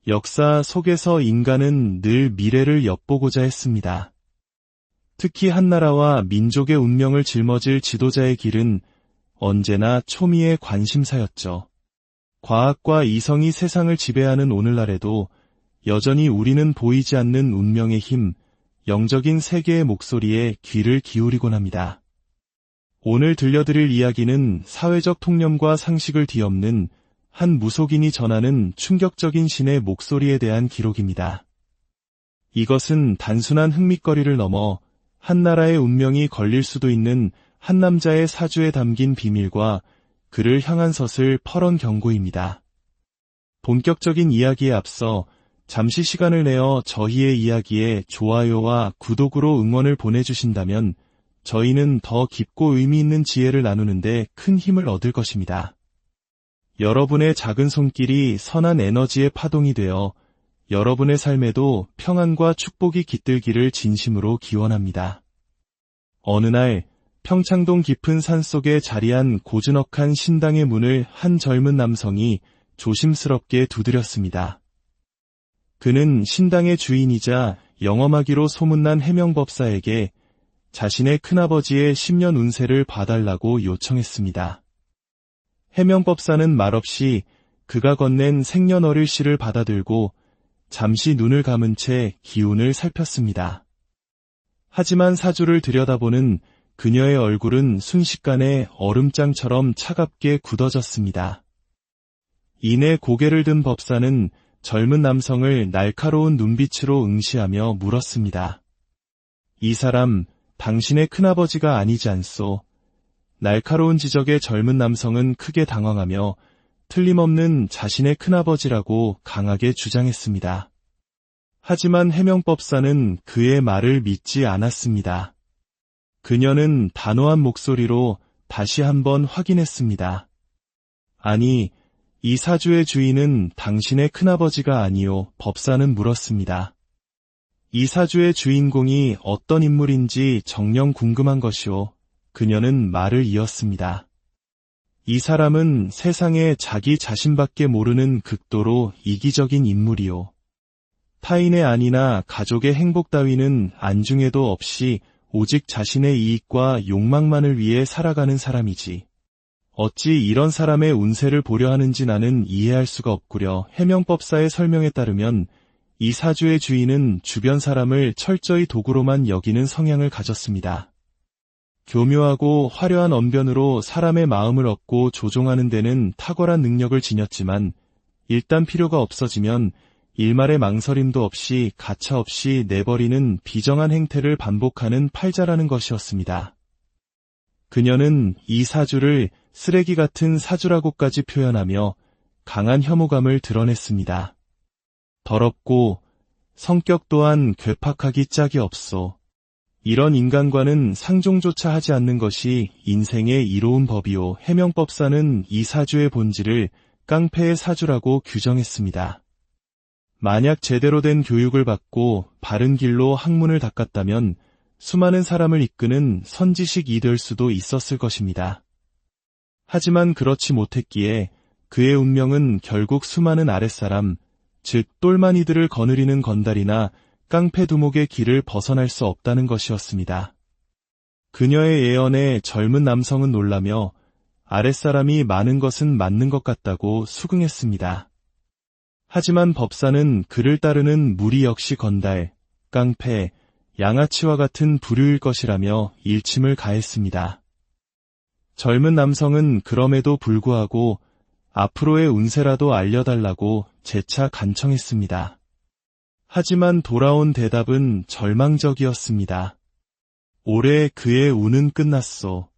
역사 속에서 인간은 늘 미래를 엿보고자 했습니다. 특히 한 나라와 민족의 운명을 짊어질 지도자의 길은 언제나 초미의 관심사였죠. 과학과 이성이 세상을 지배하는 오늘날에도 여전히 우리는 보이지 않는 운명의 힘, 영적인 세계의 목소리에 귀를 기울이곤 합니다. 오늘 들려드릴 이야기는 사회적 통념과 상식을 뒤엎는 한 무속인이 전하는 충격적인 신의 목소리에 대한 기록입니다. 이것은 단순한 흥미거리를 넘어 한 나라의 운명이 걸릴 수도 있는 한 남자의 사주에 담긴 비밀과 그를 향한 것을 퍼런 경고입니다. 본격적인 이야기에 앞서 잠시 시간을 내어 저희의 이야기에 좋아요와 구독으로 응원을 보내주신다면 저희는 더 깊고 의미 있는 지혜를 나누는데 큰 힘을 얻을 것입니다. 여러분의 작은 손길이 선한 에너지의 파동이 되어 여러분의 삶에도 평안과 축복이 깃들기를 진심으로 기원합니다. 어느 날 평창동 깊은 산속에 자리한 고즈넉한 신당의 문을 한 젊은 남성이 조심스럽게 두드렸습니다. 그는 신당의 주인이자 영험하기로 소문난 해명법사에게 자신의 큰아버지의 10년 운세를 봐달라고 요청했습니다. 해명법사는 말없이 그가 건넨 생년월일시를 받아들고 잠시 눈을 감은 채 기운을 살폈습니다. 하지만 사주를 들여다보는 그녀의 얼굴은 순식간에 얼음장처럼 차갑게 굳어졌습니다. 이내 고개를 든 법사는 젊은 남성을 날카로운 눈빛으로 응시하며 물었습니다. 이 사람, 당신의 큰아버지가 아니지 않소? 날카로운 지적에 젊은 남성은 크게 당황하며 틀림없는 자신의 큰아버지라고 강하게 주장했습니다. 하지만 해명법사는 그의 말을 믿지 않았습니다. 그녀는 단호한 목소리로 다시 한번 확인했습니다. 아니, 이 사주의 주인은 당신의 큰아버지가 아니오, 법사는 물었습니다. 이 사주의 주인공이 어떤 인물인지 정녕 궁금한 것이오. 그녀는 말을 이었습니다. 이 사람은 세상에 자기 자신밖에 모르는 극도로 이기적인 인물이오. 타인의 안위나 가족의 행복 따위는 안중에도 없이 오직 자신의 이익과 욕망만을 위해 살아가는 사람이지. 어찌 이런 사람의 운세를 보려 하는지 나는 이해할 수가 없구려. 해명법사의 설명에 따르면 이 사주의 주인은 주변 사람을 철저히 도구로만 여기는 성향을 가졌습니다. 교묘하고 화려한 언변으로 사람의 마음을 얻고 조종하는 데는 탁월한 능력을 지녔지만 일단 필요가 없어지면 일말의 망설임도 없이 가차없이 내버리는 비정한 행태를 반복하는 팔자라는 것이었습니다. 그녀는 이 사주를 쓰레기 같은 사주라고까지 표현하며 강한 혐오감을 드러냈습니다. 더럽고 성격 또한 괴팍하기 짝이 없소. 이런 인간과는 상종조차 하지 않는 것이 인생의 이로운 법이오. 해명법사는 이 사주의 본질을 깡패의 사주라고 규정했습니다. 만약 제대로 된 교육을 받고 바른 길로 학문을 닦았다면 수많은 사람을 이끄는 선지식이 될 수도 있었을 것입니다. 하지만 그렇지 못했기에 그의 운명은 결국 수많은 아랫사람, 즉 똘마니들을 거느리는 건달이나 깡패 두목의 길을 벗어날 수 없다는 것이었습니다. 그녀의 예언에 젊은 남성은 놀라며 아랫사람이 많은 것은 맞는 것 같다고 수긍했습니다. 하지만 법사는 그를 따르는 무리 역시 건달, 깡패, 양아치와 같은 부류일 것이라며 일침을 가했습니다. 젊은 남성은 그럼에도 불구하고 앞으로의 운세라도 알려달라고 재차 간청했습니다. 하지만 돌아온 대답은 절망적이었습니다. 올해 그의 운은 끝났소.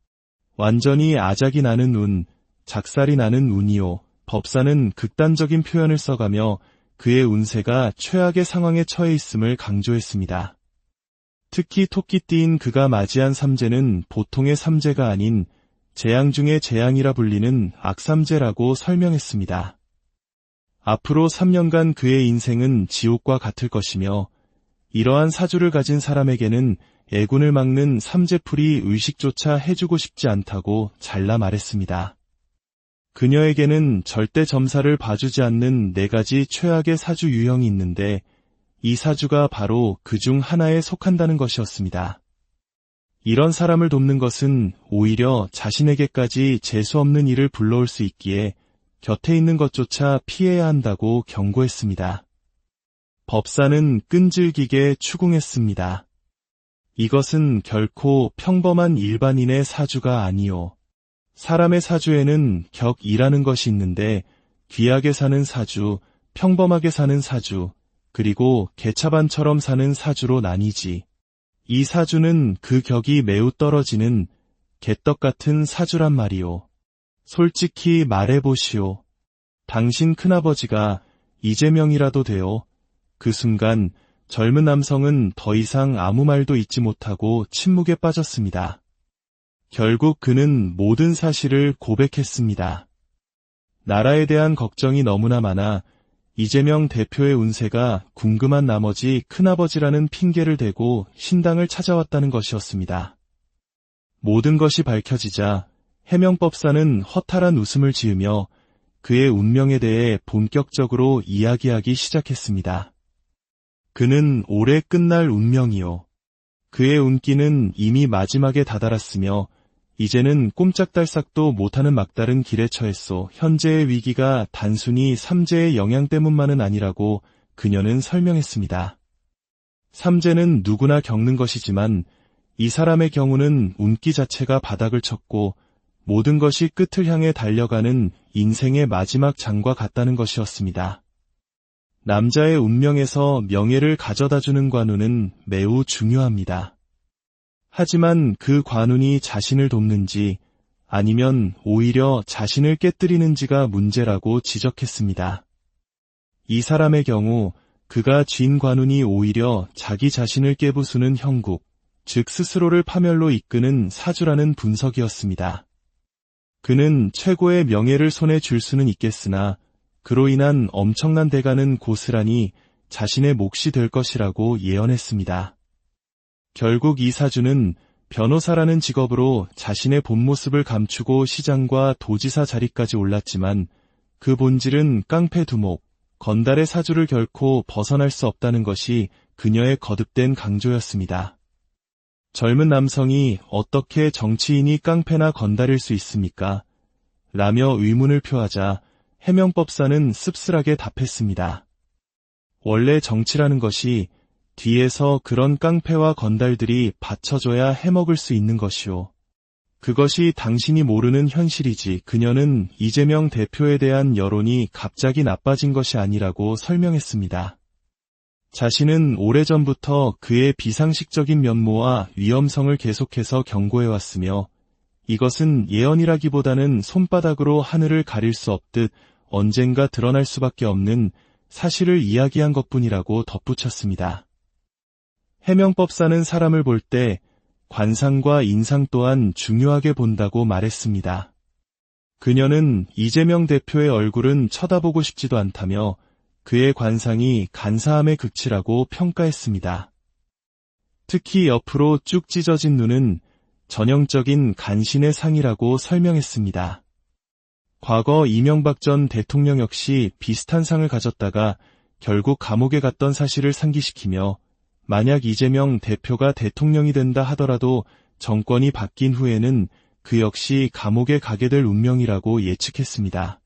완전히 아작이 나는 운, 작살이 나는 운이요. 법사는 극단적인 표현을 써가며 그의 운세가 최악의 상황에 처해 있음을 강조했습니다. 특히 토끼띠인 그가 맞이한 삼재는 보통의 삼재가 아닌 재앙 중의 재앙이라 불리는 악삼재라고 설명했습니다. 앞으로 3년간 그의 인생은 지옥과 같을 것이며 이러한 사주를 가진 사람에게는 애군을 막는 삼재풀이 의식조차 해주고 싶지 않다고 잘라 말했습니다. 그녀에게는 절대 점사를 봐주지 않는 4가지 최악의 사주 유형이 있는데 이 사주가 바로 그 중 하나에 속한다는 것이었습니다. 이런 사람을 돕는 것은 오히려 자신에게까지 재수없는 일을 불러올 수 있기에 곁에 있는 것조차 피해야 한다고 경고했습니다. 법사는 끈질기게 추궁했습니다. 이것은 결코 평범한 일반인의 사주가 아니요. 사람의 사주에는 격이라는 것이 있는데 귀하게 사는 사주, 평범하게 사는 사주, 그리고 개차반처럼 사는 사주로 나뉘지. 이 사주는 그 격이 매우 떨어지는 개떡 같은 사주란 말이오. 솔직히 말해보시오. 당신 큰아버지가 이재명이라도 되어 그 순간 젊은 남성은 더 이상 아무 말도 잇지 못하고 침묵에 빠졌습니다. 결국 그는 모든 사실을 고백했습니다. 나라에 대한 걱정이 너무나 많아 이재명 대표의 운세가 궁금한 나머지 큰아버지라는 핑계를 대고 신당을 찾아왔다는 것이었습니다. 모든 것이 밝혀지자 해명법사는 허탈한 웃음을 지으며 그의 운명에 대해 본격적으로 이야기하기 시작했습니다. 그는 올해 끝날 운명이요. 그의 운기는 이미 마지막에 다다랐으며 이제는 꼼짝달싹도 못하는 막다른 길에 처했소. 현재의 위기가 단순히 삼재의 영향 때문만은 아니라고 그녀는 설명했습니다. 삼재는 누구나 겪는 것이지만 이 사람의 경우는 운기 자체가 바닥을 쳤고 모든 것이 끝을 향해 달려가는 인생의 마지막 장과 같다는 것이었습니다. 남자의 운명에서 명예를 가져다주는 관운은 매우 중요합니다. 하지만 그 관운이 자신을 돕는지 아니면 오히려 자신을 깨뜨리는지가 문제라고 지적했습니다. 이 사람의 경우 그가 쥔 관운이 오히려 자기 자신을 깨부수는 형국, 즉 스스로를 파멸로 이끄는 사주라는 분석이었습니다. 그는 최고의 명예를 손에 쥘 수는 있겠으나 그로 인한 엄청난 대가는 고스란히 자신의 몫이 될 것이라고 예언했습니다. 결국 이 사주는 변호사라는 직업으로 자신의 본 모습을 감추고 시장과 도지사 자리까지 올랐지만 그 본질은 깡패 두목, 건달의 사주를 결코 벗어날 수 없다는 것이 그녀의 거듭된 강조였습니다. 젊은 남성이 어떻게 정치인이 깡패나 건달일 수 있습니까? 라며 의문을 표하자 해명법사는 씁쓸하게 답했습니다. 원래 정치라는 것이 뒤에서 그런 깡패와 건달들이 받쳐줘야 해먹을 수 있는 것이오. 그것이 당신이 모르는 현실이지. 그녀는 이재명 대표에 대한 여론이 갑자기 나빠진 것이 아니라고 설명했습니다. 자신은 오래전부터 그의 비상식적인 면모와 위험성을 계속해서 경고해왔으며 이것은 예언이라기보다는 손바닥으로 하늘을 가릴 수 없듯 언젠가 드러날 수밖에 없는 사실을 이야기한 것뿐이라고 덧붙였습니다. 해명법사는 사람을 볼 때 관상과 인상 또한 중요하게 본다고 말했습니다. 그녀는 이재명 대표의 얼굴은 쳐다보고 싶지도 않다며 그의 관상이 간사함의 극치라고 평가했습니다. 특히 옆으로 쭉 찢어진 눈은 전형적인 간신의 상이라고 설명했습니다. 과거 이명박 전 대통령 역시 비슷한 상을 가졌다가 결국 감옥에 갔던 사실을 상기시키며 만약 이재명 대표가 대통령이 된다 하더라도 정권이 바뀐 후에는 그 역시 감옥에 가게 될 운명이라고 예측했습니다.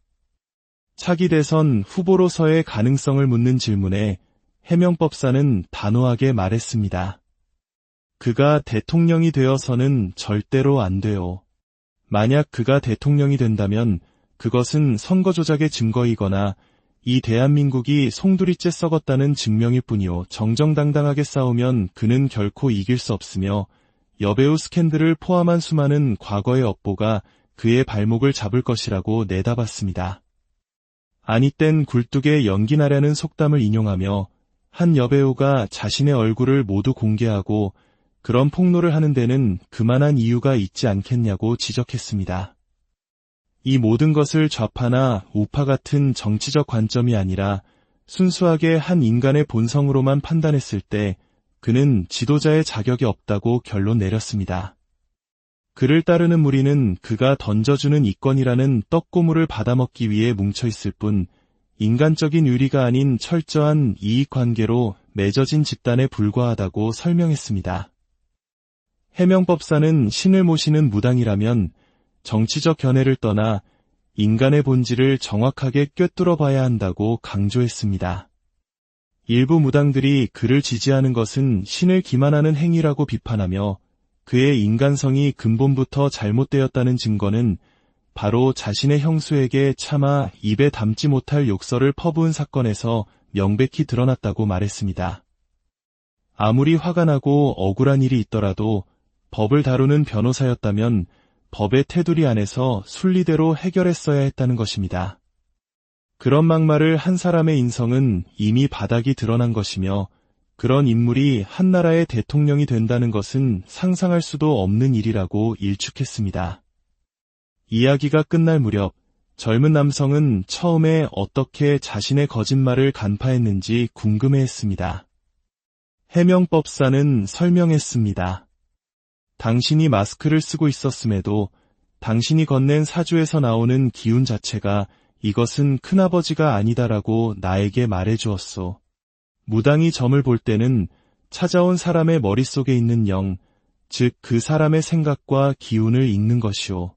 차기 대선 후보로서의 가능성을 묻는 질문에 해명법사는 단호하게 말했습니다. 그가 대통령이 되어서는 절대로 안 돼요. 만약 그가 대통령이 된다면 그것은 선거 조작의 증거이거나 이 대한민국이 송두리째 썩었다는 증명일 뿐이요. 정정당당하게 싸우면 그는 결코 이길 수 없으며 여배우 스캔들을 포함한 수많은 과거의 업보가 그의 발목을 잡을 것이라고 내다봤습니다. 아니 땐 굴뚝에 연기 나려는 속담을 인용하며 한 여배우가 자신의 얼굴을 모두 공개하고 그런 폭로를 하는 데는 그만한 이유가 있지 않겠냐고 지적했습니다. 이 모든 것을 좌파나 우파 같은 정치적 관점이 아니라 순수하게 한 인간의 본성으로만 판단했을 때 그는 지도자의 자격이 없다고 결론 내렸습니다. 그를 따르는 무리는 그가 던져주는 이권이라는 떡고물을 받아먹기 위해 뭉쳐있을 뿐 인간적인 의리가 아닌 철저한 이익관계로 맺어진 집단에 불과하다고 설명했습니다. 해명법사는 신을 모시는 무당이라면 정치적 견해를 떠나 인간의 본질을 정확하게 꿰뚫어 봐야 한다고 강조했습니다. 일부 무당들이 그를 지지하는 것은 신을 기만하는 행위라고 비판하며 그의 인간성이 근본부터 잘못되었다는 증거는 바로 자신의 형수에게 차마 입에 담지 못할 욕설을 퍼부은 사건에서 명백히 드러났다고 말했습니다. 아무리 화가 나고 억울한 일이 있더라도 법을 다루는 변호사였다면 법의 테두리 안에서 순리대로 해결했어야 했다는 것입니다. 그런 막말을 한 사람의 인성은 이미 바닥이 드러난 것이며 그런 인물이 한 나라의 대통령이 된다는 것은 상상할 수도 없는 일이라고 일축했습니다. 이야기가 끝날 무렵 젊은 남성은 처음에 어떻게 자신의 거짓말을 간파했는지 궁금해했습니다. 해명법사는 설명했습니다. 당신이 마스크를 쓰고 있었음에도 당신이 건넨 사주에서 나오는 기운 자체가 이것은 큰아버지가 아니다라고 나에게 말해주었소. 무당이 점을 볼 때는 찾아온 사람의 머릿속에 있는 영, 즉 그 사람의 생각과 기운을 읽는 것이오.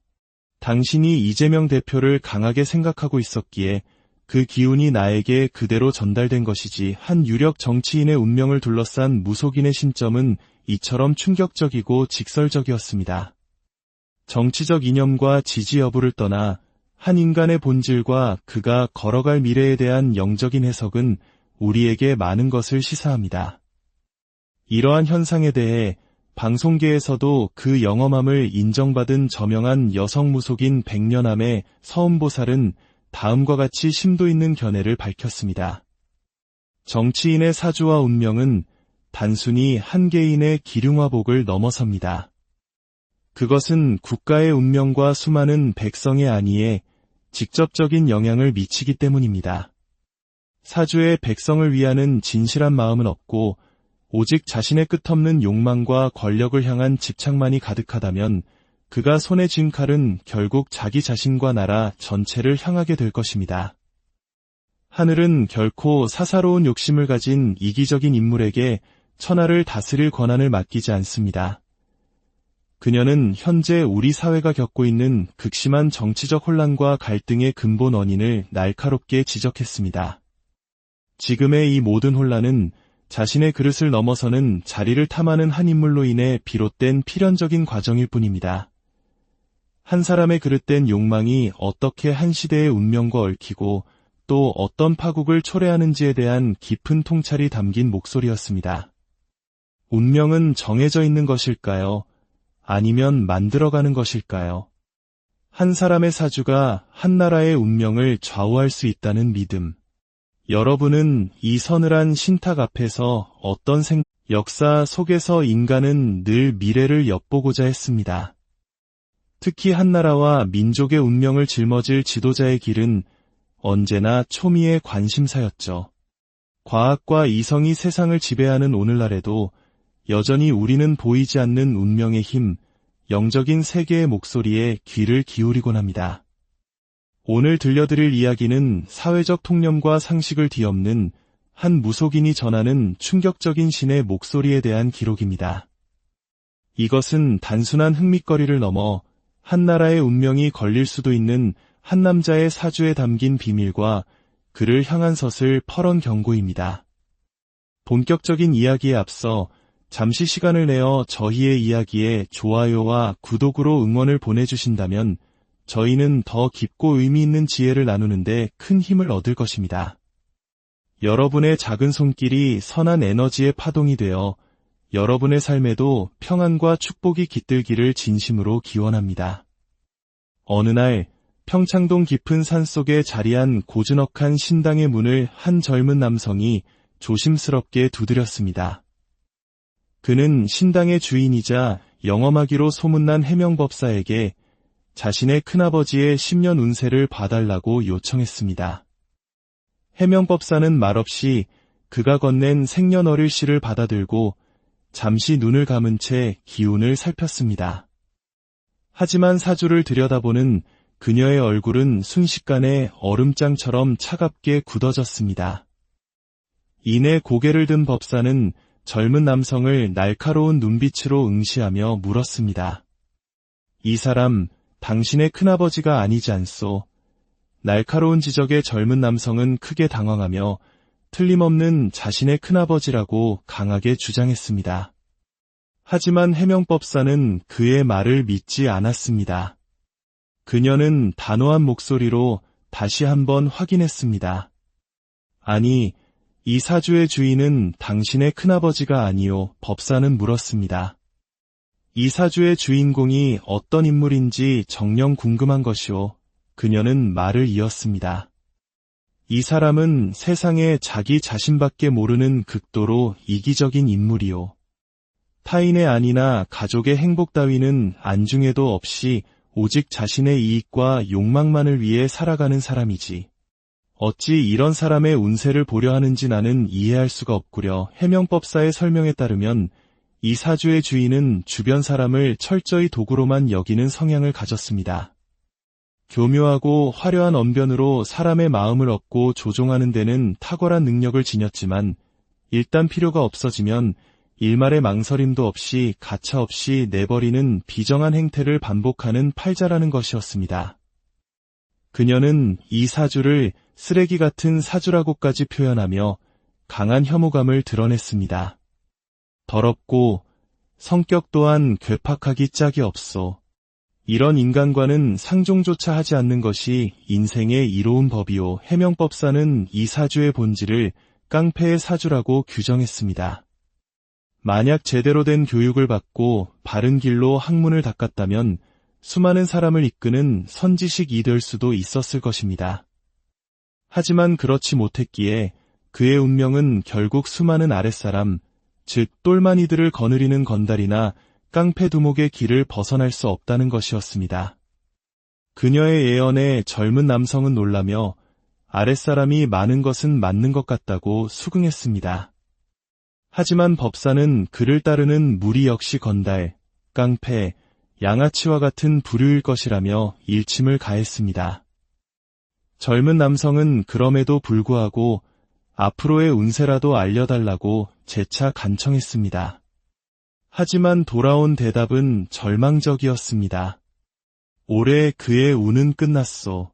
당신이 이재명 대표를 강하게 생각하고 있었기에 그 기운이 나에게 그대로 전달된 것이지 한 유력 정치인의 운명을 둘러싼 무속인의 신점은 이처럼 충격적이고 직설적이었습니다. 정치적 이념과 지지 여부를 떠나 한 인간의 본질과 그가 걸어갈 미래에 대한 영적인 해석은 우리에게 많은 것을 시사합니다. 이러한 현상에 대해 방송계에서도 그 영험함을 인정받은 저명한 여성 무속인 백년암의 서은보살은 다음과 같이 심도 있는 견해를 밝혔습니다. 정치인의 사주와 운명은 단순히 한 개인의 기륭화복을 넘어섭니다. 그것은 국가의 운명과 수많은 백성의 안위에 직접적인 영향을 미치기 때문입니다. 사주의 백성을 위하는 진실한 마음은 없고 오직 자신의 끝없는 욕망과 권력을 향한 집착만이 가득하다면 그가 손에 쥔 칼은 결국 자기 자신과 나라 전체를 향하게 될 것입니다. 하늘은 결코 사사로운 욕심을 가진 이기적인 인물에게 천하를 다스릴 권한을 맡기지 않습니다. 그녀는 현재 우리 사회가 겪고 있는 극심한 정치적 혼란과 갈등의 근본 원인을 날카롭게 지적했습니다. 지금의 이 모든 혼란은 자신의 그릇을 넘어서는 자리를 탐하는 한 인물로 인해 비롯된 필연적인 과정일 뿐입니다. 한 사람의 그릇된 욕망이 어떻게 한 시대의 운명과 얽히고 또 어떤 파국을 초래하는지에 대한 깊은 통찰이 담긴 목소리였습니다. 운명은 정해져 있는 것일까요? 아니면 만들어가는 것일까요? 한 사람의 사주가 한 나라의 운명을 좌우할 수 있다는 믿음. 여러분은 이 서늘한 신탁 앞에서 어떤 역사 속에서 인간은 늘 미래를 엿보고자 했습니다. 특히 한 나라와 민족의 운명을 짊어질 지도자의 길은 언제나 초미의 관심사였죠. 과학과 이성이 세상을 지배하는 오늘날에도 여전히 우리는 보이지 않는 운명의 힘, 영적인 세계의 목소리에 귀를 기울이곤 합니다. 오늘 들려드릴 이야기는 사회적 통념과 상식을 뒤엎는 한 무속인이 전하는 충격적인 신의 목소리에 대한 기록입니다. 이것은 단순한 흥미거리를 넘어 한 나라의 운명이 걸릴 수도 있는 한 남자의 사주에 담긴 비밀과 그를 향한 것을 퍼런 경고입니다. 본격적인 이야기에 앞서 잠시 시간을 내어 저희의 이야기에 좋아요와 구독으로 응원을 보내주신다면 저희는 더 깊고 의미 있는 지혜를 나누는데 큰 힘을 얻을 것입니다. 여러분의 작은 손길이 선한 에너지의 파동이 되어 여러분의 삶에도 평안과 축복이 깃들기를 진심으로 기원합니다. 어느 날 평창동 깊은 산속에 자리한 고즈넉한 신당의 문을 한 젊은 남성이 조심스럽게 두드렸습니다. 그는 신당의 주인이자 영험하기로 소문난 해명법사에게 자신의 큰아버지의 10년 운세를 봐달라고 요청했습니다. 해명법사는 말없이 그가 건넨 생년월일시를 받아들고 잠시 눈을 감은 채 기운을 살폈습니다. 하지만 사주를 들여다보는 그녀의 얼굴은 순식간에 얼음장처럼 차갑게 굳어졌습니다. 이내 고개를 든 법사는 젊은 남성을 날카로운 눈빛으로 응시하며 물었습니다. 이 사람, 당신의 큰아버지가 아니지 않소? 날카로운 지적에 젊은 남성은 크게 당황하며 틀림없는 자신의 큰아버지라고 강하게 주장했습니다. 하지만 해명법사는 그의 말을 믿지 않았습니다. 그녀는 단호한 목소리로 다시 한번 확인했습니다. 아니, 이 사주의 주인은 당신의 큰아버지가 아니오. 법사는 물었습니다. 이 사주의 주인공이 어떤 인물인지 정녕 궁금한 것이오. 그녀는 말을 이었습니다. 이 사람은 세상에 자기 자신밖에 모르는 극도로 이기적인 인물이오. 타인의 안위나 가족의 행복 따위는 안중에도 없이 오직 자신의 이익과 욕망만을 위해 살아가는 사람이지. 어찌 이런 사람의 운세를 보려 하는지 나는 이해할 수가 없구려. 해명법사의 설명에 따르면 이 사주의 주인은 주변 사람을 철저히 도구로만 여기는 성향을 가졌습니다. 교묘하고 화려한 언변으로 사람의 마음을 얻고 조종하는 데는 탁월한 능력을 지녔지만 일단 필요가 없어지면 일말의 망설임도 없이 가차없이 내버리는 비정한 행태를 반복하는 팔자라는 것이었습니다. 그녀는 이 사주를 쓰레기 같은 사주라고까지 표현하며 강한 혐오감을 드러냈습니다. 더럽고 성격 또한 괴팍하기 짝이 없소. 이런 인간과는 상종조차 하지 않는 것이 인생의 이로운 법이오. 해명법사는 이 사주의 본질을 깡패의 사주라고 규정했습니다. 만약 제대로 된 교육을 받고 바른 길로 학문을 닦았다면 수많은 사람을 이끄는 선지식이 될 수도 있었을 것입니다. 하지만 그렇지 못했기에 그의 운명은 결국 수많은 아랫사람, 즉 똘마니들을 거느리는 건달이나 깡패 두목의 길을 벗어날 수 없다는 것이었습니다. 그녀의 예언에 젊은 남성은 놀라며 아랫사람이 많은 것은 맞는 것 같다고 수긍했습니다. 하지만 법사는 그를 따르는 무리 역시 건달, 깡패, 양아치와 같은 부류일 것이라며 일침을 가했습니다. 젊은 남성은 그럼에도 불구하고 앞으로의 운세라도 알려달라고 재차 간청했습니다. 하지만 돌아온 대답은 절망적이었습니다. 올해 그의 운은 끝났소.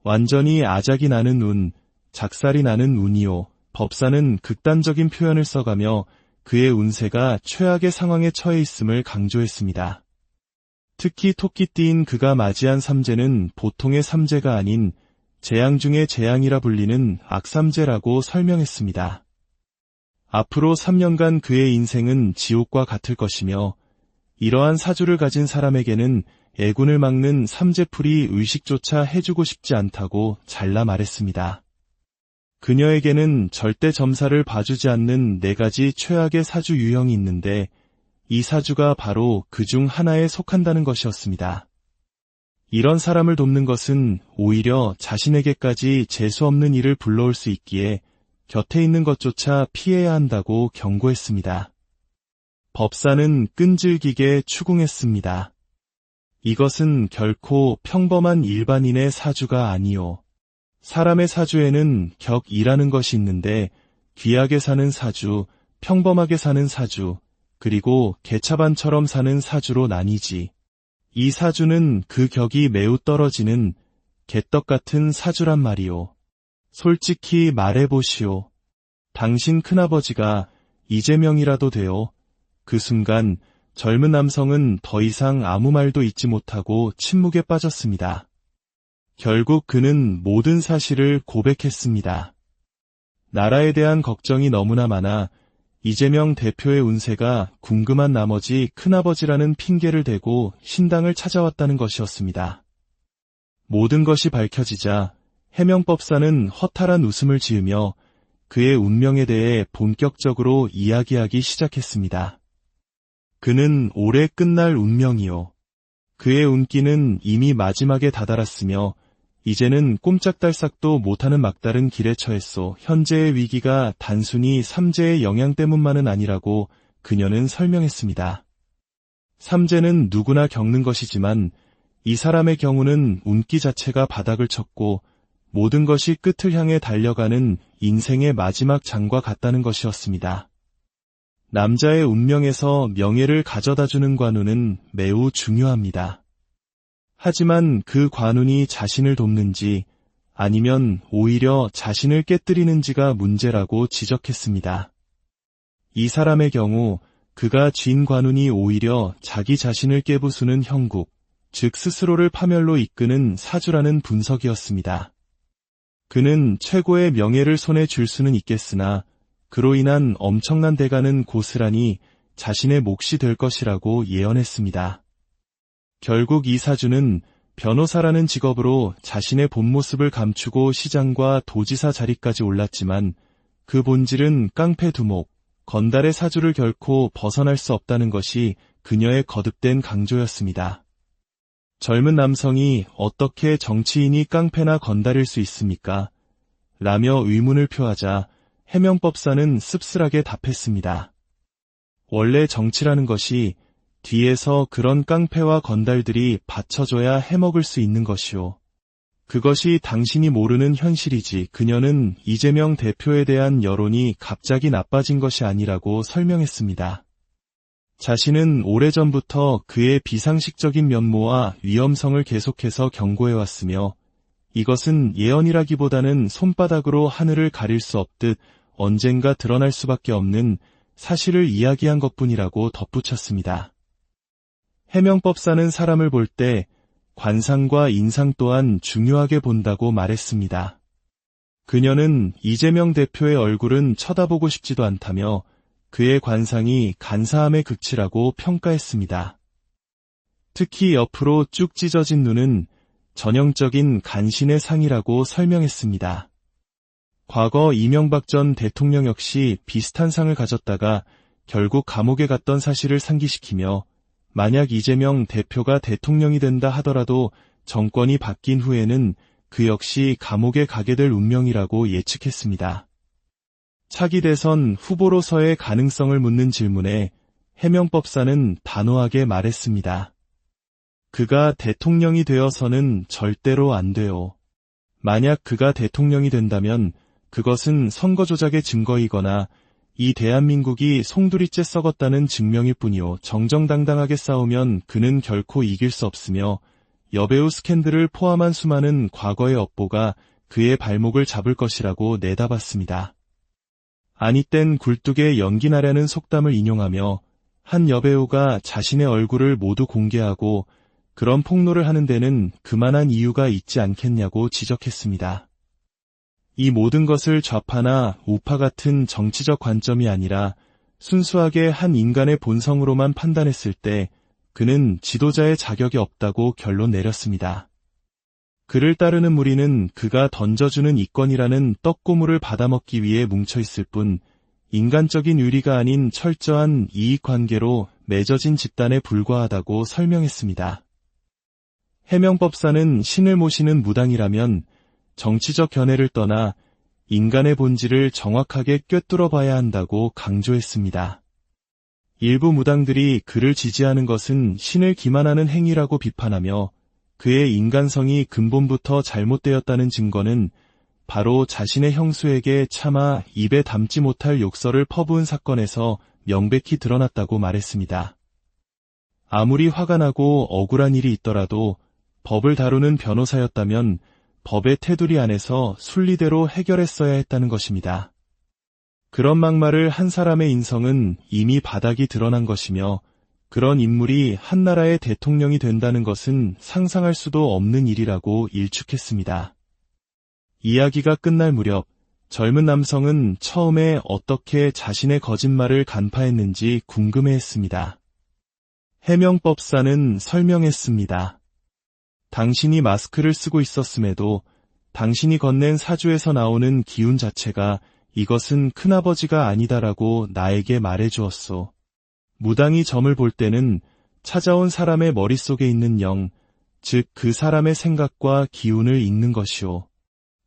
완전히 아작이 나는 운, 작살이 나는 운이오. 법사는 극단적인 표현을 써가며 그의 운세가 최악의 상황에 처해 있음을 강조했습니다. 특히 토끼띠인 그가 맞이한 삼재는 보통의 삼재가 아닌 재앙 중의 재앙이라 불리는 악삼재라고 설명했습니다. 앞으로 3년간 그의 인생은 지옥과 같을 것이며 이러한 사주를 가진 사람에게는 애군을 막는 삼재풀이 의식조차 해주고 싶지 않다고 잘라 말했습니다. 그녀에게는 절대 점사를 봐주지 않는 4가지 최악의 사주 유형이 있는데 이 사주가 바로 그 중 하나에 속한다는 것이었습니다. 이런 사람을 돕는 것은 오히려 자신에게까지 재수없는 일을 불러올 수 있기에 곁에 있는 것조차 피해야 한다고 경고했습니다. 법사는 끈질기게 추궁했습니다. 이것은 결코 평범한 일반인의 사주가 아니오. 사람의 사주에는 격이라는 것이 있는데 귀하게 사는 사주, 평범하게 사는 사주, 그리고 개차반처럼 사는 사주로 나뉘지. 이 사주는 그 격이 매우 떨어지는 개떡 같은 사주란 말이오. 솔직히 말해보시오. 당신 큰아버지가 이재명이라도 되어. 그 순간 젊은 남성은 더 이상 아무 말도 잇지 못하고 침묵에 빠졌습니다. 결국 그는 모든 사실을 고백했습니다. 나라에 대한 걱정이 너무나 많아 이재명 대표의 운세가 궁금한 나머지 큰아버지라는 핑계를 대고 신당을 찾아왔다는 것이었습니다. 모든 것이 밝혀지자 해명법사는 허탈한 웃음을 지으며 그의 운명에 대해 본격적으로 이야기하기 시작했습니다. 그는 올해 끝날 운명이요. 그의 운기는 이미 마지막에 다다랐으며 이제는 꼼짝달싹도 못하는 막다른 길에 처했소. 현재의 위기가 단순히 삼재의 영향 때문만은 아니라고 그녀는 설명했습니다. 삼재는 누구나 겪는 것이지만 이 사람의 경우는 운기 자체가 바닥을 쳤고 모든 것이 끝을 향해 달려가는 인생의 마지막 장과 같다는 것이었습니다. 남자의 운명에서 명예를 가져다주는 관운은 매우 중요합니다. 하지만 그 관운이 자신을 돕는지 아니면 오히려 자신을 깨뜨리는지가 문제라고 지적했습니다. 이 사람의 경우 그가 쥔 관운이 오히려 자기 자신을 깨부수는 형국, 즉 스스로를 파멸로 이끄는 사주라는 분석이었습니다. 그는 최고의 명예를 손에 쥘 수는 있겠으나 그로 인한 엄청난 대가는 고스란히 자신의 몫이 될 것이라고 예언했습니다. 결국 이 사주는 변호사라는 직업으로 자신의 본 모습을 감추고 시장과 도지사 자리까지 올랐지만 그 본질은 깡패 두목, 건달의 사주를 결코 벗어날 수 없다는 것이 그녀의 거듭된 강조였습니다. 젊은 남성이 어떻게 정치인이 깡패나 건달일 수 있습니까? 라며 의문을 표하자 해명법사는 씁쓸하게 답했습니다. 원래 정치라는 것이 뒤에서 그런 깡패와 건달들이 받쳐줘야 해먹을 수 있는 것이오. 그것이 당신이 모르는 현실이지. 그녀는 이재명 대표에 대한 여론이 갑자기 나빠진 것이 아니라고 설명했습니다. 자신은 오래전부터 그의 비상식적인 면모와 위험성을 계속해서 경고해왔으며 이것은 예언이라기보다는 손바닥으로 하늘을 가릴 수 없듯 언젠가 드러날 수밖에 없는 사실을 이야기한 것뿐이라고 덧붙였습니다. 해명법사는 사람을 볼 때 관상과 인상 또한 중요하게 본다고 말했습니다. 그녀는 이재명 대표의 얼굴은 쳐다보고 싶지도 않다며 그의 관상이 간사함의 극치라고 평가했습니다. 특히 옆으로 쭉 찢어진 눈은 전형적인 간신의 상이라고 설명했습니다. 과거 이명박 전 대통령 역시 비슷한 상을 가졌다가 결국 감옥에 갔던 사실을 상기시키며 만약 이재명 대표가 대통령이 된다 하더라도 정권이 바뀐 후에는 그 역시 감옥에 가게 될 운명이라고 예측했습니다. 차기 대선 후보로서의 가능성을 묻는 질문에 해명법사는 단호하게 말했습니다. 그가 대통령이 되어서는 절대로 안 돼요. 만약 그가 대통령이 된다면 그것은 선거 조작의 증거이거나 이 대한민국이 송두리째 썩었다는 증명일 뿐이요. 정정당당하게 싸우면 그는 결코 이길 수 없으며 여배우 스캔들을 포함한 수많은 과거의 업보가 그의 발목을 잡을 것이라고 내다봤습니다. 아니 땐 굴뚝에 연기 나려는 속담을 인용하며 한 여배우가 자신의 얼굴을 모두 공개하고 그런 폭로를 하는 데는 그만한 이유가 있지 않겠냐고 지적했습니다. 이 모든 것을 좌파나 우파 같은 정치적 관점이 아니라 순수하게 한 인간의 본성으로만 판단했을 때 그는 지도자의 자격이 없다고 결론 내렸습니다. 그를 따르는 무리는 그가 던져주는 이권이라는 떡고물을 받아먹기 위해 뭉쳐있을 뿐 인간적인 의리가 아닌 철저한 이익관계로 맺어진 집단에 불과하다고 설명했습니다. 해명법사는 신을 모시는 무당이라면 정치적 견해를 떠나 인간의 본질을 정확하게 꿰뚫어 봐야 한다고 강조했습니다. 일부 무당들이 그를 지지하는 것은 신을 기만하는 행위라고 비판하며 그의 인간성이 근본부터 잘못되었다는 증거는 바로 자신의 형수에게 차마 입에 담지 못할 욕설을 퍼부은 사건에서 명백히 드러났다고 말했습니다. 아무리 화가 나고 억울한 일이 있더라도 법을 다루는 변호사였다면 법의 테두리 안에서 순리대로 해결했어야 했다는 것입니다. 그런 막말을 한 사람의 인성은 이미 바닥이 드러난 것이며 그런 인물이 한 나라의 대통령이 된다는 것은 상상할 수도 없는 일이라고 일축했습니다. 이야기가 끝날 무렵 젊은 남성은 처음에 어떻게 자신의 거짓말을 간파했는지 궁금해했습니다. 해명법사는 설명했습니다. 당신이 마스크를 쓰고 있었음에도 당신이 건넨 사주에서 나오는 기운 자체가 이것은 큰아버지가 아니다라고 나에게 말해주었소. 무당이 점을 볼 때는 찾아온 사람의 머릿속에 있는 영, 즉 그 사람의 생각과 기운을 읽는 것이오.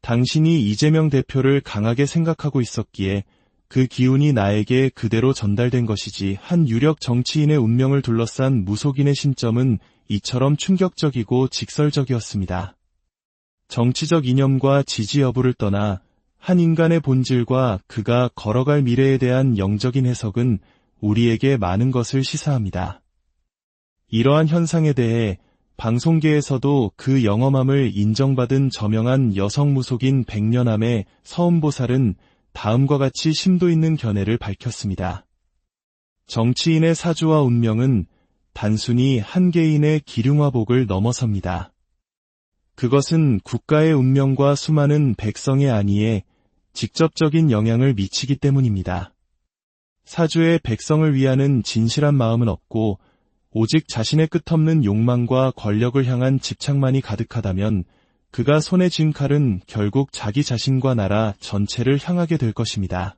당신이 이재명 대표를 강하게 생각하고 있었기에 그 기운이 나에게 그대로 전달된 것이지 한 유력 정치인의 운명을 둘러싼 무속인의 신점은 이처럼 충격적이고 직설적이었습니다. 정치적 이념과 지지 여부를 떠나 한 인간의 본질과 그가 걸어갈 미래에 대한 영적인 해석은 우리에게 많은 것을 시사합니다. 이러한 현상에 대해 방송계에서도 그 영험함을 인정받은 저명한 여성 무속인 백년암의 서은보살은 다음과 같이 심도 있는 견해를 밝혔습니다. 정치인의 사주와 운명은 단순히 한 개인의 기륭화복을 넘어섭니다. 그것은 국가의 운명과 수많은 백성의 안위에 직접적인 영향을 미치기 때문입니다. 사주의 백성을 위하는 진실한 마음은 없고 오직 자신의 끝없는 욕망과 권력을 향한 집착만이 가득하다면 그가 손에 쥔 칼은 결국 자기 자신과 나라 전체를 향하게 될 것입니다.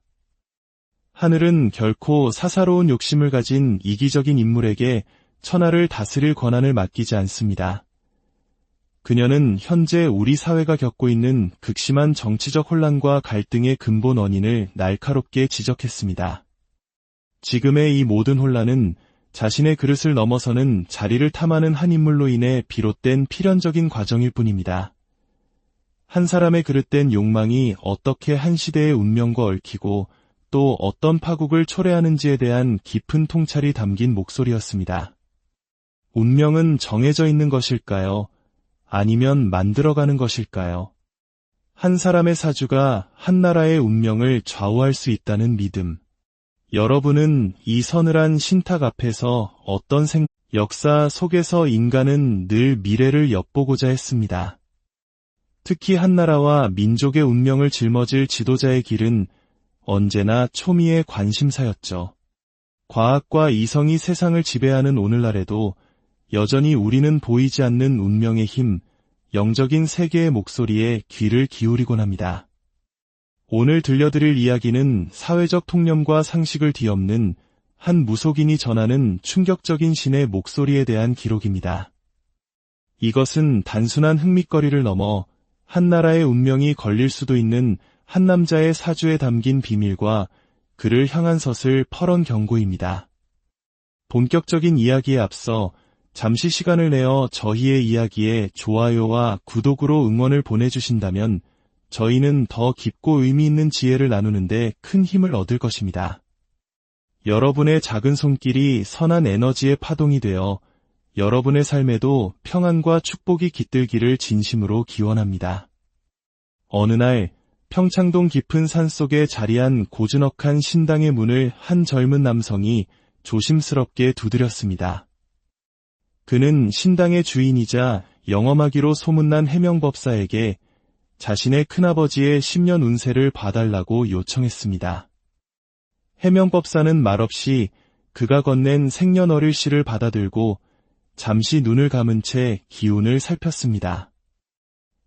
하늘은 결코 사사로운 욕심을 가진 이기적인 인물에게 천하를 다스릴 권한을 맡기지 않습니다. 그녀는 현재 우리 사회가 겪고 있는 극심한 정치적 혼란과 갈등의 근본 원인을 날카롭게 지적했습니다. 지금의 이 모든 혼란은 자신의 그릇을 넘어서는 자리를 탐하는 한 인물로 인해 비롯된 필연적인 과정일 뿐입니다. 한 사람의 그릇된 욕망이 어떻게 한 시대의 운명과 얽히고 또 어떤 파국을 초래하는지에 대한 깊은 통찰이 담긴 목소리였습니다. 운명은 정해져 있는 것일까요? 아니면 만들어가는 것일까요? 한 사람의 사주가 한 나라의 운명을 좌우할 수 있다는 믿음. 여러분은 이 서늘한 신탁 앞에서 어떤 역사 속에서 인간은 늘 미래를 엿보고자 했습니다. 특히 한 나라와 민족의 운명을 짊어질 지도자의 길은 언제나 초미의 관심사였죠. 과학과 이성이 세상을 지배하는 오늘날에도 여전히 우리는 보이지 않는 운명의 힘, 영적인 세계의 목소리에 귀를 기울이곤 합니다. 오늘 들려드릴 이야기는 사회적 통념과 상식을 뒤엎는 한 무속인이 전하는 충격적인 신의 목소리에 대한 기록입니다. 이것은 단순한 흥미거리를 넘어 한 나라의 운명이 걸릴 수도 있는 한 남자의 사주에 담긴 비밀과 그를 향한 것을 퍼런 경고입니다. 본격적인 이야기에 앞서 잠시 시간을 내어 저희의 이야기에 좋아요와 구독으로 응원을 보내주신다면 저희는 더 깊고 의미 있는 지혜를 나누는데 큰 힘을 얻을 것입니다. 여러분의 작은 손길이 선한 에너지의 파동이 되어 여러분의 삶에도 평안과 축복이 깃들기를 진심으로 기원합니다. 어느 날 평창동 깊은 산속에 자리한 고즈넉한 신당의 문을 한 젊은 남성이 조심스럽게 두드렸습니다. 그는 신당의 주인이자 영험하기로 소문난 해명법사에게 자신의 큰아버지의 10년 운세를 봐달라고 요청했습니다. 해명법사는 말없이 그가 건넨 생년월일시를 받아들고 잠시 눈을 감은 채 기운을 살폈습니다.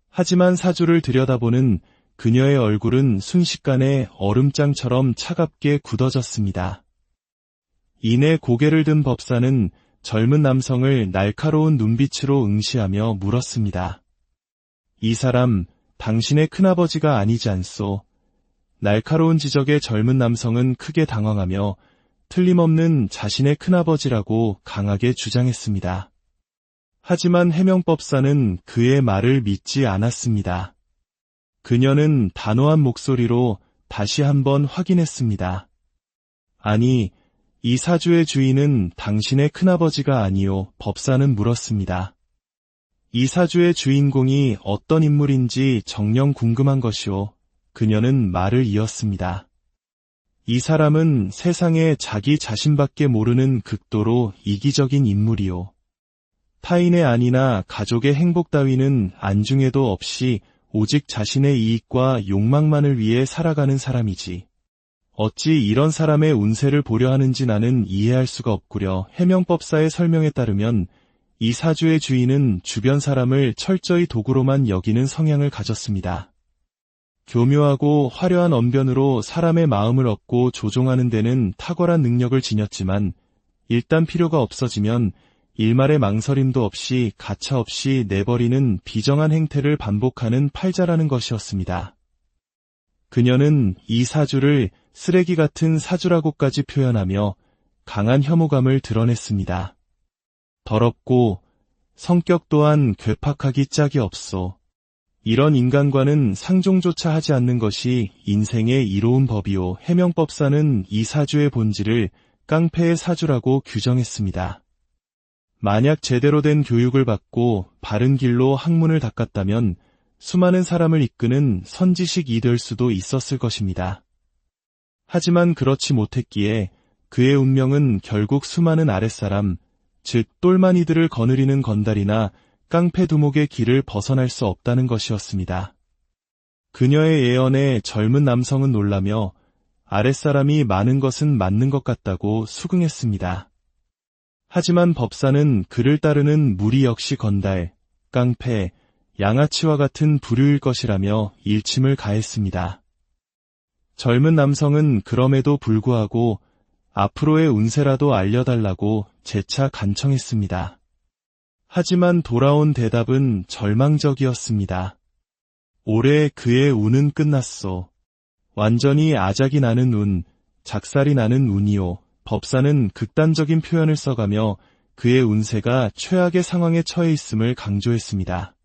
하지만 사주를 들여다보는 그녀의 얼굴은 순식간에 얼음장처럼 차갑게 굳어졌습니다. 이내 고개를 든 법사는 젊은 남성을 날카로운 눈빛으로 응시하며 물었습니다. 이 사람, 당신의 큰아버지가 아니지 않소? 날카로운 지적에 젊은 남성은 크게 당황하며 틀림없는 자신의 큰아버지라고 강하게 주장했습니다. 하지만 해명법사는 그의 말을 믿지 않았습니다. 그녀는 단호한 목소리로 다시 한번 확인했습니다. 아니, 이 사주의 주인은 당신의 큰아버지가 아니오, 법사는 물었습니다. 이 사주의 주인공이 어떤 인물인지 정녕 궁금한 것이오. 그녀는 말을 이었습니다. 이 사람은 세상에 자기 자신밖에 모르는 극도로 이기적인 인물이오. 타인의 안위나 가족의 행복 따위는 안중에도 없이 오직 자신의 이익과 욕망만을 위해 살아가는 사람이지. 어찌 이런 사람의 운세를 보려 하는지 나는 이해할 수가 없구려. 해명법사의 설명에 따르면 이 사주의 주인은 주변 사람을 철저히 도구로만 여기는 성향을 가졌습니다. 교묘하고 화려한 언변으로 사람의 마음을 얻고 조종하는 데는 탁월한 능력을 지녔지만 일단 필요가 없어지면 일말의 망설임도 없이 가차없이 내버리는 비정한 행태를 반복하는 팔자라는 것이었습니다. 그녀는 이 사주를 쓰레기 같은 사주라고까지 표현하며 강한 혐오감을 드러냈습니다. 더럽고 성격 또한 괴팍하기 짝이 없소. 이런 인간과는 상종조차 하지 않는 것이 인생의 이로운 법이요. 해명법사는 이 사주의 본질을 깡패의 사주라고 규정했습니다. 만약 제대로 된 교육을 받고 바른 길로 학문을 닦았다면 수많은 사람을 이끄는 선지식이 될 수도 있었을 것입니다. 하지만 그렇지 못했기에 그의 운명은 결국 수많은 아랫사람, 즉 똘마니들을 거느리는 건달이나 깡패 두목의 길을 벗어날 수 없다는 것이었습니다. 그녀의 예언에 젊은 남성은 놀라며 아랫사람이 많은 것은 맞는 것 같다고 수긍했습니다. 하지만 법사는 그를 따르는 무리 역시 건달, 깡패, 양아치와 같은 부류일 것이라며 일침을 가했습니다. 젊은 남성은 그럼에도 불구하고 앞으로의 운세라도 알려달라고 재차 간청했습니다. 하지만 돌아온 대답은 절망적이었습니다. 올해 그의 운은 끝났소. 완전히 아작이 나는 운, 작살이 나는 운이요. 법사는 극단적인 표현을 써가며 그의 운세가 최악의 상황에 처해 있음을 강조했습니다.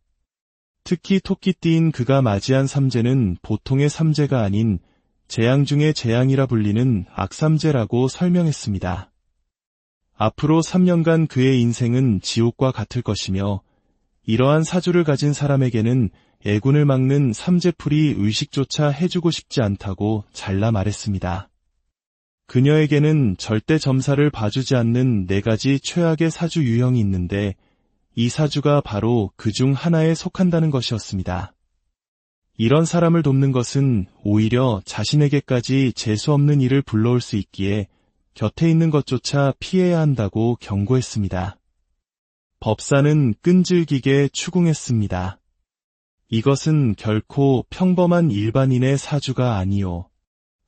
특히 토끼띠인 그가 맞이한 삼재는 보통의 삼재가 아닌 재앙 중의 재앙이라 불리는 악삼재라고 설명했습니다. 앞으로 3년간 그의 인생은 지옥과 같을 것이며 이러한 사주를 가진 사람에게는 애군을 막는 삼재풀이 의식조차 해주고 싶지 않다고 잘라 말했습니다. 그녀에게는 절대 점사를 봐주지 않는 4가지 최악의 사주 유형이 있는데 이 사주가 바로 그 중 하나에 속한다는 것이었습니다. 이런 사람을 돕는 것은 오히려 자신에게까지 재수없는 일을 불러올 수 있기에 곁에 있는 것조차 피해야 한다고 경고했습니다. 법사는 끈질기게 추궁했습니다. 이것은 결코 평범한 일반인의 사주가 아니요.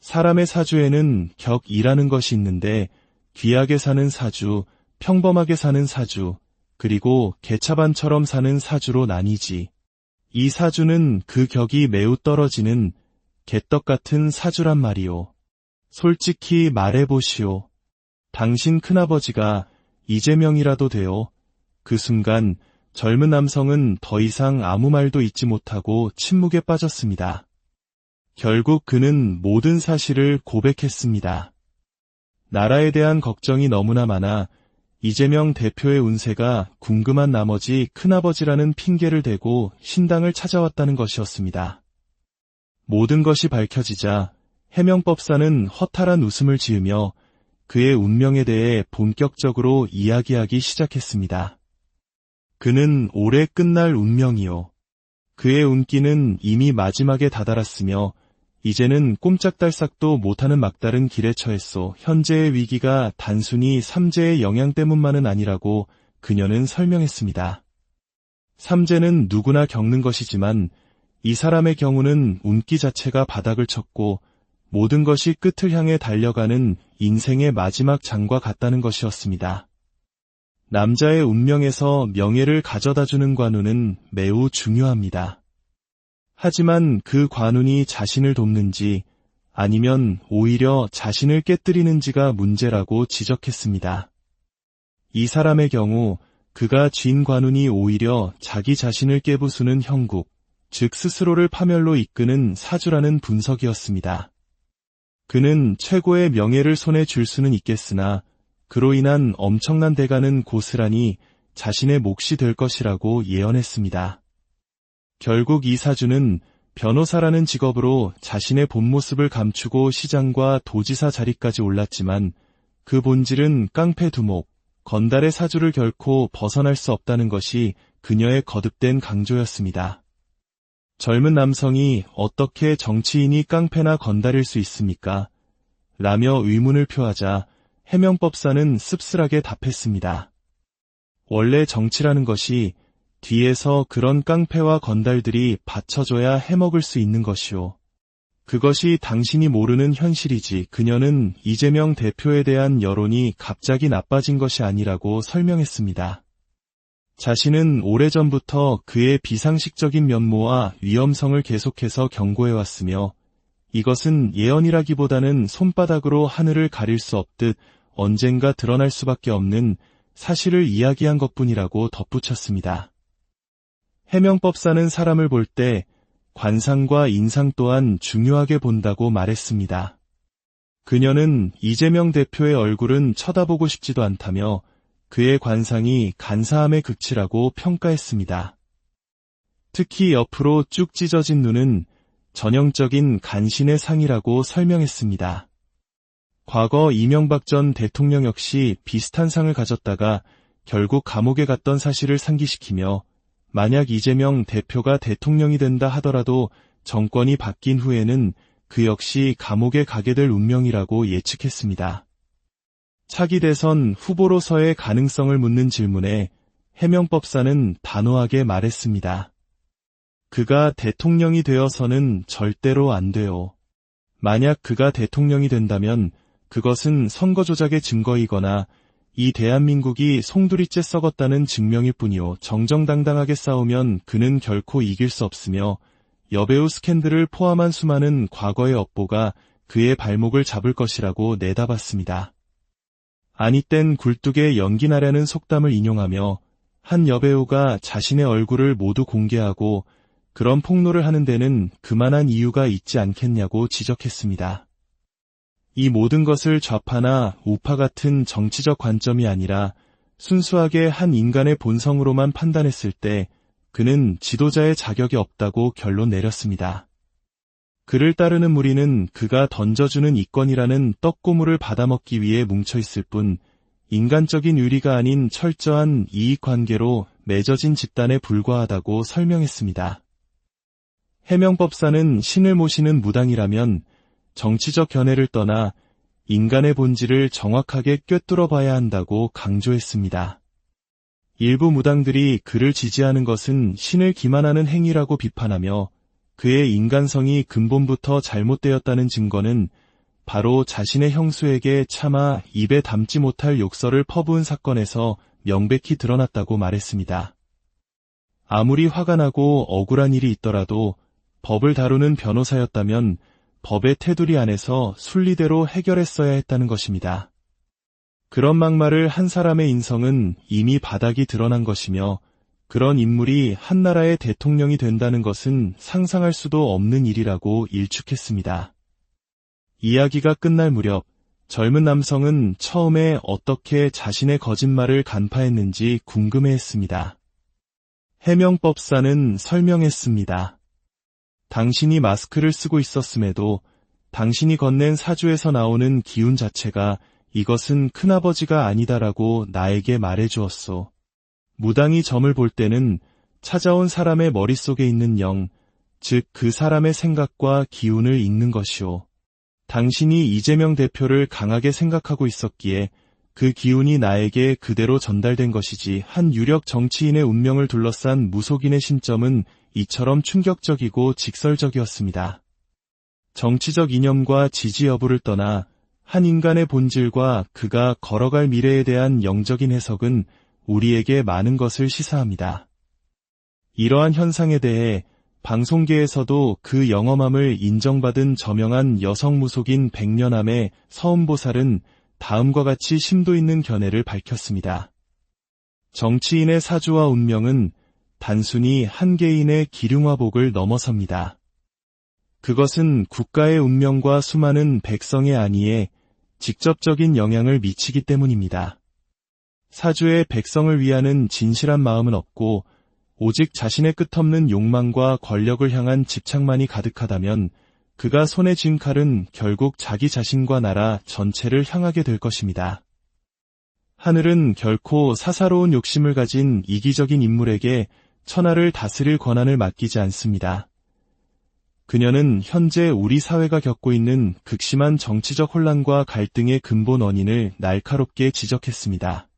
사람의 사주에는 격이라는 것이 있는데 귀하게 사는 사주, 평범하게 사는 사주, 그리고 개차반처럼 사는 사주로 나뉘지. 이 사주는 그 격이 매우 떨어지는 개떡 같은 사주란 말이오. 솔직히 말해보시오. 당신 큰아버지가 이재명이라도 되어. 그 순간 젊은 남성은 더 이상 아무 말도 잇지 못하고 침묵에 빠졌습니다. 결국 그는 모든 사실을 고백했습니다. 나라에 대한 걱정이 너무나 많아 이재명 대표의 운세가 궁금한 나머지 큰아버지라는 핑계를 대고 신당을 찾아왔다는 것이었습니다. 모든 것이 밝혀지자 해명법사는 허탈한 웃음을 지으며 그의 운명에 대해 본격적으로 이야기하기 시작했습니다. 그는 올해 끝날 운명이요. 그의 운기는 이미 마지막에 다다랐으며 이제는 꼼짝달싹도 못하는 막다른 길에 처했소. 현재의 위기가 단순히 삼재의 영향 때문만은 아니라고 그녀는 설명했습니다. 삼재는 누구나 겪는 것이지만 이 사람의 경우는 운기 자체가 바닥을 쳤고 모든 것이 끝을 향해 달려가는 인생의 마지막 장과 같다는 것이었습니다. 남자의 운명에서 명예를 가져다주는 관운은 매우 중요합니다. 하지만 그 관운이 자신을 돕는지 아니면 오히려 자신을 깨뜨리는지가 문제라고 지적했습니다. 이 사람의 경우 그가 쥔 관운이 오히려 자기 자신을 깨부수는 형국, 즉 스스로를 파멸로 이끄는 사주라는 분석이었습니다. 그는 최고의 명예를 손에 쥘 수는 있겠으나 그로 인한 엄청난 대가는 고스란히 자신의 몫이 될 것이라고 예언했습니다. 결국 이 사주는 변호사라는 직업으로 자신의 본 모습을 감추고 시장과 도지사 자리까지 올랐지만 그 본질은 깡패 두목, 건달의 사주를 결코 벗어날 수 없다는 것이 그녀의 거듭된 강조였습니다. 젊은 남성이 어떻게 정치인이 깡패나 건달일 수 있습니까? 라며 의문을 표하자 해명법사는 씁쓸하게 답했습니다. 원래 정치라는 것이 뒤에서 그런 깡패와 건달들이 받쳐줘야 해먹을 수 있는 것이오. 그것이 당신이 모르는 현실이지. 그녀는 이재명 대표에 대한 여론이 갑자기 나빠진 것이 아니라고 설명했습니다. 자신은 오래전부터 그의 비상식적인 면모와 위험성을 계속해서 경고해왔으며 이것은 예언이라기보다는 손바닥으로 하늘을 가릴 수 없듯 언젠가 드러날 수밖에 없는 사실을 이야기한 것뿐이라고 덧붙였습니다. 해명법사는 사람을 볼 때 관상과 인상 또한 중요하게 본다고 말했습니다. 그녀는 이재명 대표의 얼굴은 쳐다보고 싶지도 않다며 그의 관상이 간사함의 극치라고 평가했습니다. 특히 옆으로 쭉 찢어진 눈은 전형적인 간신의 상이라고 설명했습니다. 과거 이명박 전 대통령 역시 비슷한 상을 가졌다가 결국 감옥에 갔던 사실을 상기시키며 만약 이재명 대표가 대통령이 된다 하더라도 정권이 바뀐 후에는 그 역시 감옥에 가게 될 운명이라고 예측했습니다. 차기 대선 후보로서의 가능성을 묻는 질문에 해명법사는 단호하게 말했습니다. 그가 대통령이 되어서는 절대로 안 돼요. 만약 그가 대통령이 된다면 그것은 선거 조작의 증거이거나 이 대한민국이 송두리째 썩었다는 증명일 뿐이요. 정정당당하게 싸우면 그는 결코 이길 수 없으며 여배우 스캔들을 포함한 수많은 과거의 업보가 그의 발목을 잡을 것이라고 내다봤습니다. 아니 땐 굴뚝에 연기 나려는 속담을 인용하며 한 여배우가 자신의 얼굴을 모두 공개하고 그런 폭로를 하는 데는 그만한 이유가 있지 않겠냐고 지적했습니다. 이 모든 것을 좌파나 우파 같은 정치적 관점이 아니라 순수하게 한 인간의 본성으로만 판단했을 때 그는 지도자의 자격이 없다고 결론 내렸습니다. 그를 따르는 무리는 그가 던져주는 이권이라는 떡고물을 받아먹기 위해 뭉쳐있을 뿐 인간적인 유리가 아닌 철저한 이익관계로 맺어진 집단에 불과하다고 설명했습니다. 해명법사는 신을 모시는 무당이라면 정치적 견해를 떠나 인간의 본질을 정확하게 꿰뚫어 봐야 한다고 강조했습니다. 일부 무당들이 그를 지지하는 것은 신을 기만하는 행위라고 비판하며 그의 인간성이 근본부터 잘못되었다는 증거는 바로 자신의 형수에게 차마 입에 담지 못할 욕설을 퍼부은 사건에서 명백히 드러났다고 말했습니다. 아무리 화가 나고 억울한 일이 있더라도 법을 다루는 변호사였다면 법의 테두리 안에서 순리대로 해결했어야 했다는 것입니다. 그런 막말을 한 사람의 인성은 이미 바닥이 드러난 것이며 그런 인물이 한 나라의 대통령이 된다는 것은 상상할 수도 없는 일이라고 일축했습니다. 이야기가 끝날 무렵 젊은 남성은 처음에 어떻게 자신의 거짓말을 간파했는지 궁금해했습니다. 해명법사는 설명했습니다. 당신이 마스크를 쓰고 있었음에도 당신이 건넨 사주에서 나오는 기운 자체가 이것은 큰아버지가 아니다라고 나에게 말해주었소. 무당이 점을 볼 때는 찾아온 사람의 머릿속에 있는 영, 즉 그 사람의 생각과 기운을 읽는 것이오. 당신이 이재명 대표를 강하게 생각하고 있었기에 그 기운이 나에게 그대로 전달된 것이지 한 유력 정치인의 운명을 둘러싼 무속인의 심점은 이처럼 충격적이고 직설적이었습니다. 정치적 이념과 지지 여부를 떠나 한 인간의 본질과 그가 걸어갈 미래에 대한 영적인 해석은 우리에게 많은 것을 시사합니다. 이러한 현상에 대해 방송계에서도 그 영험함을 인정받은 저명한 여성 무속인 백년암의 서은보살은 다음과 같이 심도 있는 견해를 밝혔습니다. 정치인의 사주와 운명은 단순히 한 개인의 기륭화복을 넘어섭니다. 그것은 국가의 운명과 수많은 백성의 안위에 직접적인 영향을 미치기 때문입니다. 사주의 백성을 위하는 진실한 마음은 없고 오직 자신의 끝없는 욕망과 권력을 향한 집착만이 가득하다면 그가 손에 쥔 칼은 결국 자기 자신과 나라 전체를 향하게 될 것입니다. 하늘은 결코 사사로운 욕심을 가진 이기적인 인물에게 천하를 다스릴 권한을 맡기지 않습니다. 그녀는 현재 우리 사회가 겪고 있는 극심한 정치적 혼란과 갈등의 근본 원인을 날카롭게 지적했습니다.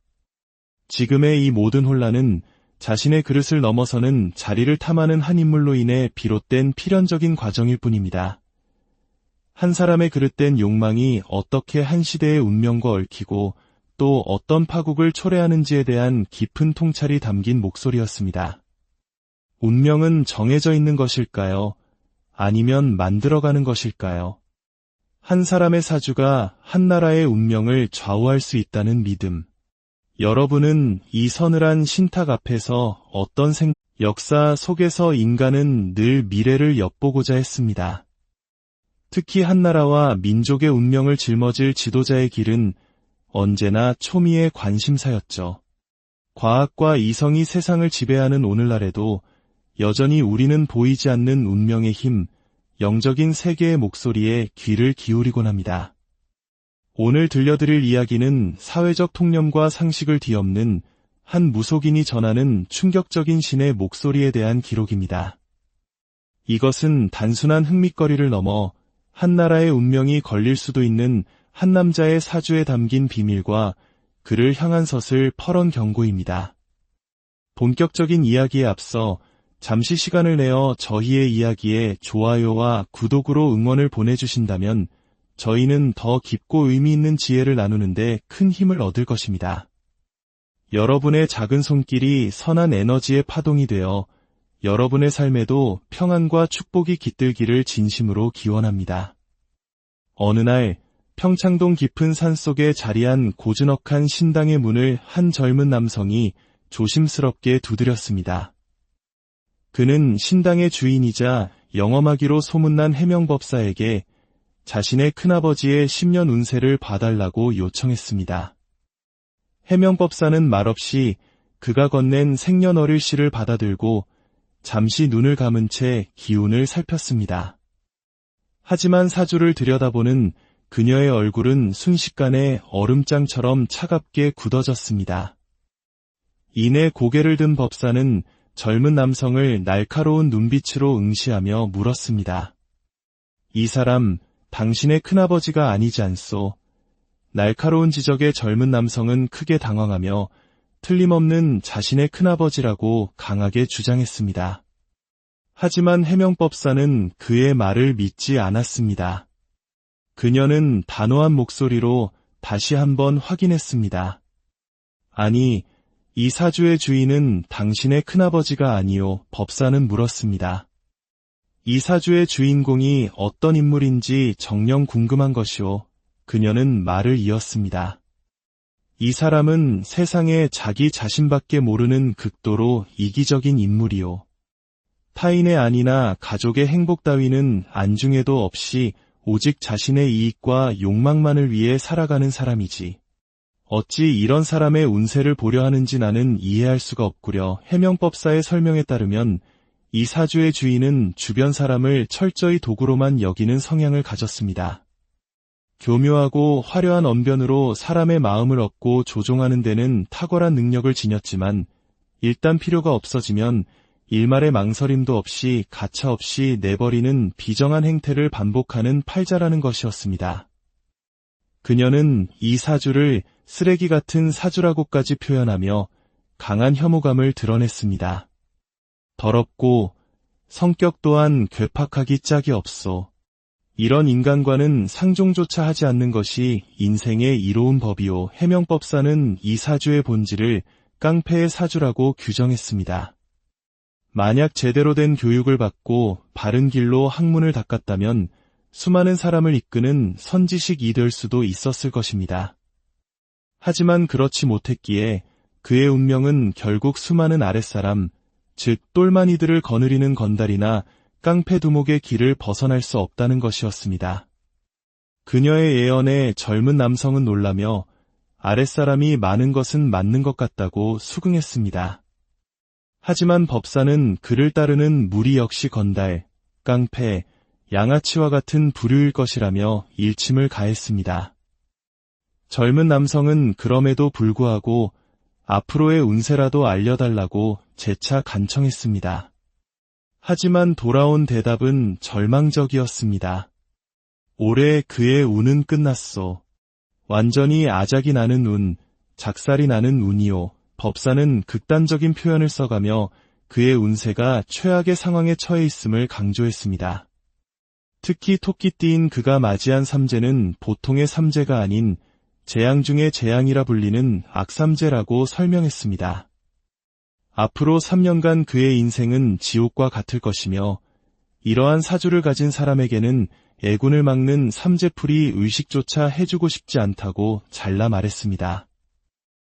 지금의 이 모든 혼란은 자신의 그릇을 넘어서는 자리를 탐하는 한 인물로 인해 비롯된 필연적인 과정일 뿐입니다. 한 사람의 그릇된 욕망이 어떻게 한 시대의 운명과 얽히고 또 어떤 파국을 초래하는지에 대한 깊은 통찰이 담긴 목소리였습니다. 운명은 정해져 있는 것일까요? 아니면 만들어가는 것일까요? 한 사람의 사주가 한 나라의 운명을 좌우할 수 있다는 믿음. 여러분은 이 서늘한 신탁 앞에서 어떤 역사 속에서 인간은 늘 미래를 엿보고자 했습니다. 특히 한 나라와 민족의 운명을 짊어질 지도자의 길은 언제나 초미의 관심사였죠. 과학과 이성이 세상을 지배하는 오늘날에도 여전히 우리는 보이지 않는 운명의 힘, 영적인 세계의 목소리에 귀를 기울이곤 합니다. 오늘 들려드릴 이야기는 사회적 통념과 상식을 뒤엎는 한 무속인이 전하는 충격적인 신의 목소리에 대한 기록입니다. 이것은 단순한 흥미거리를 넘어 한 나라의 운명이 걸릴 수도 있는 한 남자의 사주에 담긴 비밀과 그를 향한 것을 퍼런 경고입니다. 본격적인 이야기에 앞서 잠시 시간을 내어 저희의 이야기에 좋아요와 구독으로 응원을 보내주신다면 저희는 더 깊고 의미 있는 지혜를 나누는데 큰 힘을 얻을 것입니다. 여러분의 작은 손길이 선한 에너지의 파동이 되어 여러분의 삶에도 평안과 축복이 깃들기를 진심으로 기원합니다. 어느 날 평창동 깊은 산속에 자리한 고즈넉한 신당의 문을 한 젊은 남성이 조심스럽게 두드렸습니다. 그는 신당의 주인이자 영험하기로 소문난 해명법사에게 자신의 큰아버지의 10년 운세를 봐달라고 요청했습니다. 해명법사는 말없이 그가 건넨 생년월일시를 받아들고 잠시 눈을 감은 채 기운을 살폈습니다. 하지만 사주를 들여다보는 그녀의 얼굴은 순식간에 얼음장처럼 차갑게 굳어졌습니다. 이내 고개를 든 법사는 젊은 남성을 날카로운 눈빛으로 응시하며 물었습니다. 이 사람, 당신의 큰아버지가 아니지 않소? 날카로운 지적에 젊은 남성은 크게 당황하며 틀림없는 자신의 큰아버지라고 강하게 주장했습니다. 하지만 해명법사는 그의 말을 믿지 않았습니다. 그녀는 단호한 목소리로 다시 한번 확인했습니다. 아니, 이 사주의 주인은 당신의 큰아버지가 아니오, 법사는 물었습니다. 이 사주의 주인공이 어떤 인물인지 정녕 궁금한 것이오. 그녀는 말을 이었습니다. 이 사람은 세상에 자기 자신밖에 모르는 극도로 이기적인 인물이오. 타인의 안위나 가족의 행복 따위는 안중에도 없이 오직 자신의 이익과 욕망만을 위해 살아가는 사람이지. 어찌 이런 사람의 운세를 보려 하는지 나는 이해할 수가 없구려. 해명법사의 설명에 따르면 이 사주의 주인은 주변 사람을 철저히 도구로만 여기는 성향을 가졌습니다. 교묘하고 화려한 언변으로 사람의 마음을 얻고 조종하는 데는 탁월한 능력을 지녔지만 일단 필요가 없어지면 일말의 망설임도 없이 가차없이 내버리는 비정한 행태를 반복하는 팔자라는 것이었습니다. 그녀는 이 사주를 쓰레기 같은 사주라고까지 표현하며 강한 혐오감을 드러냈습니다. 더럽고 성격 또한 괴팍하기 짝이 없소. 이런 인간과는 상종조차 하지 않는 것이 인생의 이로운 법이오. 해명법사는 이 사주의 본질을 깡패의 사주라고 규정했습니다. 만약 제대로 된 교육을 받고 바른 길로 학문을 닦았다면 수많은 사람을 이끄는 선지식이 될 수도 있었을 것입니다. 하지만 그렇지 못했기에 그의 운명은 결국 수많은 아랫사람, 즉 똘마니들을 거느리는 건달이나 깡패 두목의 길을 벗어날 수 없다는 것이었습니다. 그녀의 예언에 젊은 남성은 놀라며 아랫사람이 많은 것은 맞는 것 같다고 수긍했습니다. 하지만 법사는 그를 따르는 무리 역시 건달, 깡패, 양아치와 같은 부류일 것이라며 일침을 가했습니다. 젊은 남성은 그럼에도 불구하고 앞으로의 운세라도 알려달라고 재차 간청했습니다. 하지만 돌아온 대답은 절망적이었습니다. 올해 그의 운은 끝났소. 완전히 아작이 나는 운, 작살이 나는 운이요. 법사는 극단적인 표현을 써가며 그의 운세가 최악의 상황에 처해 있음을 강조했습니다. 특히 토끼띠인 그가 맞이한 삼재는 보통의 삼재가 아닌 재앙 중의 재앙이라 불리는 악삼재라고 설명했습니다. 앞으로 3년간 그의 인생은 지옥과 같을 것이며 이러한 사주를 가진 사람에게는 애군을 막는 삼재풀이 의식조차 해주고 싶지 않다고 잘라 말했습니다.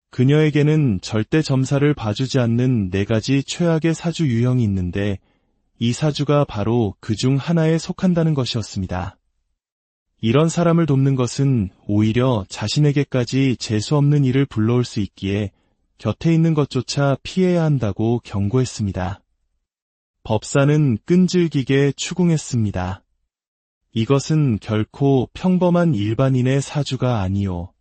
그녀에게는 절대 점사를 봐주지 않는 4가지 최악의 사주 유형이 있는데 이 사주가 바로 그 중 하나에 속한다는 것이었습니다. 이런 사람을 돕는 것은 오히려 자신에게까지 재수없는 일을 불러올 수 있기에 곁에 있는 것조차 피해야 한다고 경고했습니다. 법사는 끈질기게 추궁했습니다. 이것은 결코 평범한 일반인의 사주가 아니요.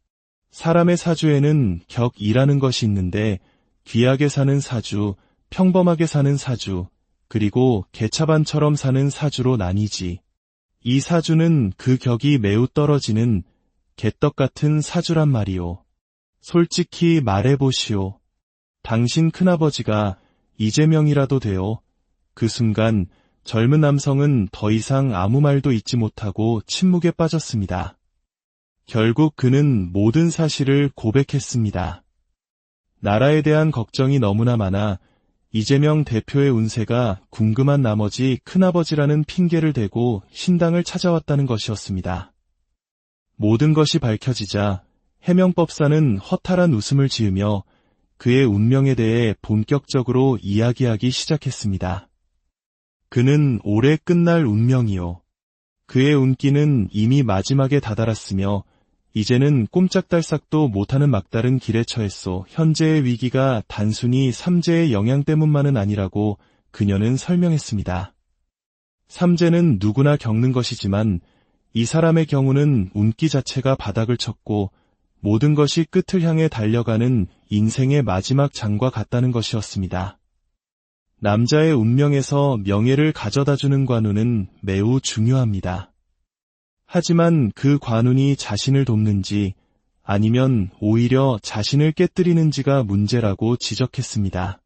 사람의 사주에는 격이라는 것이 있는데 귀하게 사는 사주, 평범하게 사는 사주, 그리고 개차반처럼 사는 사주로 나뉘지. 이 사주는 그 격이 매우 떨어지는 개떡 같은 사주란 말이오. 솔직히 말해보시오. 당신 큰아버지가 이재명이라도 되어 그 순간 젊은 남성은 더 이상 아무 말도 잊지 못하고 침묵에 빠졌습니다. 결국 그는 모든 사실을 고백했습니다. 나라에 대한 걱정이 너무나 많아 이재명 대표의 운세가 궁금한 나머지 큰아버지라는 핑계를 대고 신당을 찾아왔다는 것이었습니다. 모든 것이 밝혀지자 해명법사는 허탈한 웃음을 지으며 그의 운명에 대해 본격적으로 이야기하기 시작했습니다. 그는 올해 끝날 운명이요. 그의 운기는 이미 마지막에 다다랐으며 이제는 꼼짝달싹도 못하는 막다른 길에 처했소. 현재의 위기가 단순히 삼재의 영향 때문만은 아니라고 그녀는 설명했습니다. 삼재는 누구나 겪는 것이지만 이 사람의 경우는 운기 자체가 바닥을 쳤고 모든 것이 끝을 향해 달려가는 인생의 마지막 장과 같다는 것이었습니다. 남자의 운명에서 명예를 가져다주는 관운은 매우 중요합니다. 하지만 그 관운이 자신을 돕는지 아니면 오히려 자신을 깨뜨리는지가 문제라고 지적했습니다.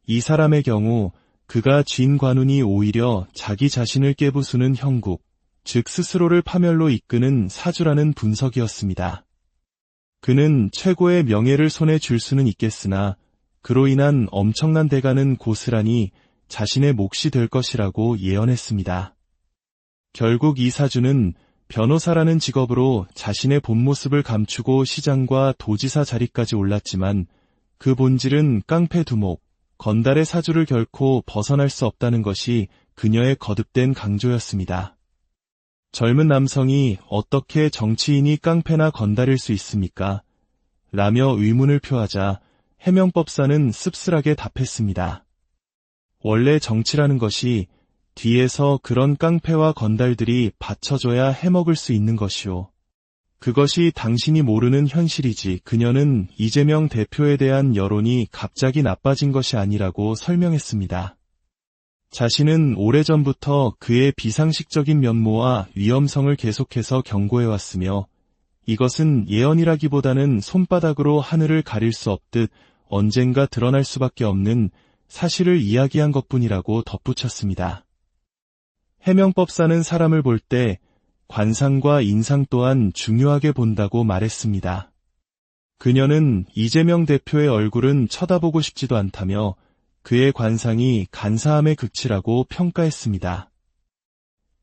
이 사람의 경우 그가 쥔 관운이 오히려 자기 자신을 깨부수는 형국, 즉 스스로를 파멸로 이끄는 사주라는 분석이었습니다. 그는 최고의 명예를 손에 쥘 수는 있겠으나 그로 인한 엄청난 대가는 고스란히 자신의 몫이 될 것이라고 예언했습니다. 결국 이 사주는 변호사라는 직업으로 자신의 본 모습을 감추고 시장과 도지사 자리까지 올랐지만 그 본질은 깡패 두목, 건달의 사주를 결코 벗어날 수 없다는 것이 그녀의 거듭된 강조였습니다. 젊은 남성이 어떻게 정치인이 깡패나 건달일 수 있습니까? 라며 의문을 표하자 해명법사는 씁쓸하게 답했습니다. 원래 정치라는 것이 뒤에서 그런 깡패와 건달들이 받쳐줘야 해먹을 수 있는 것이오. 그것이 당신이 모르는 현실이지. 그녀는 이재명 대표에 대한 여론이 갑자기 나빠진 것이 아니라고 설명했습니다. 자신은 오래전부터 그의 비상식적인 면모와 위험성을 계속해서 경고해왔으며 이것은 예언이라기보다는 손바닥으로 하늘을 가릴 수 없듯 언젠가 드러날 수밖에 없는 사실을 이야기한 것뿐이라고 덧붙였습니다. 해명법사는 사람을 볼 때 관상과 인상 또한 중요하게 본다고 말했습니다. 그녀는 이재명 대표의 얼굴은 쳐다보고 싶지도 않다며 그의 관상이 간사함의 극치라고 평가했습니다.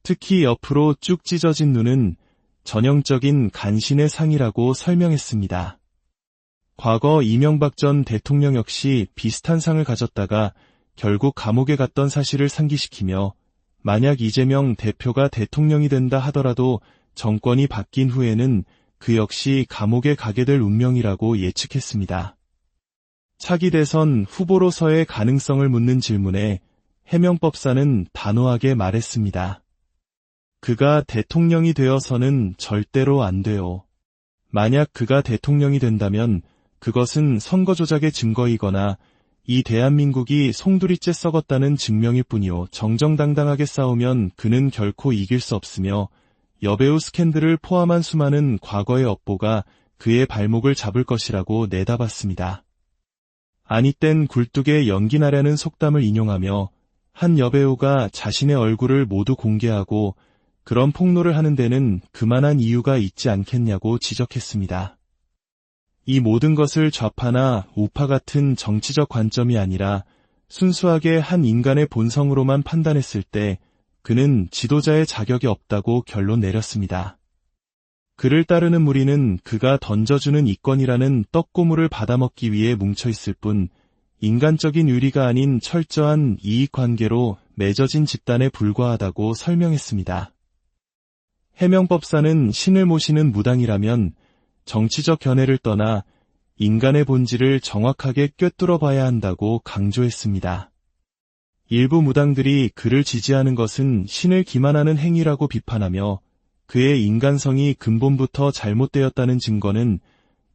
특히 옆으로 쭉 찢어진 눈은 전형적인 간신의 상이라고 설명했습니다. 과거 이명박 전 대통령 역시 비슷한 상을 가졌다가 결국 감옥에 갔던 사실을 상기시키며 만약 이재명 대표가 대통령이 된다 하더라도 정권이 바뀐 후에는 그 역시 감옥에 가게 될 운명이라고 예측했습니다. 차기 대선 후보로서의 가능성을 묻는 질문에 해명법사는 단호하게 말했습니다. 그가 대통령이 되어서는 절대로 안 돼요. 만약 그가 대통령이 된다면 그것은 선거 조작의 증거이거나 이 대한민국이 송두리째 썩었다는 증명일 뿐이요. 정정당당하게 싸우면 그는 결코 이길 수 없으며 여배우 스캔들을 포함한 수많은 과거의 업보가 그의 발목을 잡을 것이라고 내다봤습니다. 아니 땐 굴뚝에 연기 나려는 속담을 인용하며 한 여배우가 자신의 얼굴을 모두 공개하고 그런 폭로를 하는 데는 그만한 이유가 있지 않겠냐고 지적했습니다. 이 모든 것을 좌파나 우파 같은 정치적 관점이 아니라 순수하게 한 인간의 본성으로만 판단했을 때 그는 지도자의 자격이 없다고 결론 내렸습니다. 그를 따르는 무리는 그가 던져주는 이권이라는 떡고물을 받아먹기 위해 뭉쳐있을 뿐 인간적인 의리가 아닌 철저한 이익관계로 맺어진 집단에 불과하다고 설명했습니다. 해명법사는 신을 모시는 무당이라면 정치적 견해를 떠나 인간의 본질을 정확하게 꿰뚫어 봐야 한다고 강조했습니다. 일부 무당들이 그를 지지하는 것은 신을 기만하는 행위라고 비판하며 그의 인간성이 근본부터 잘못되었다는 증거는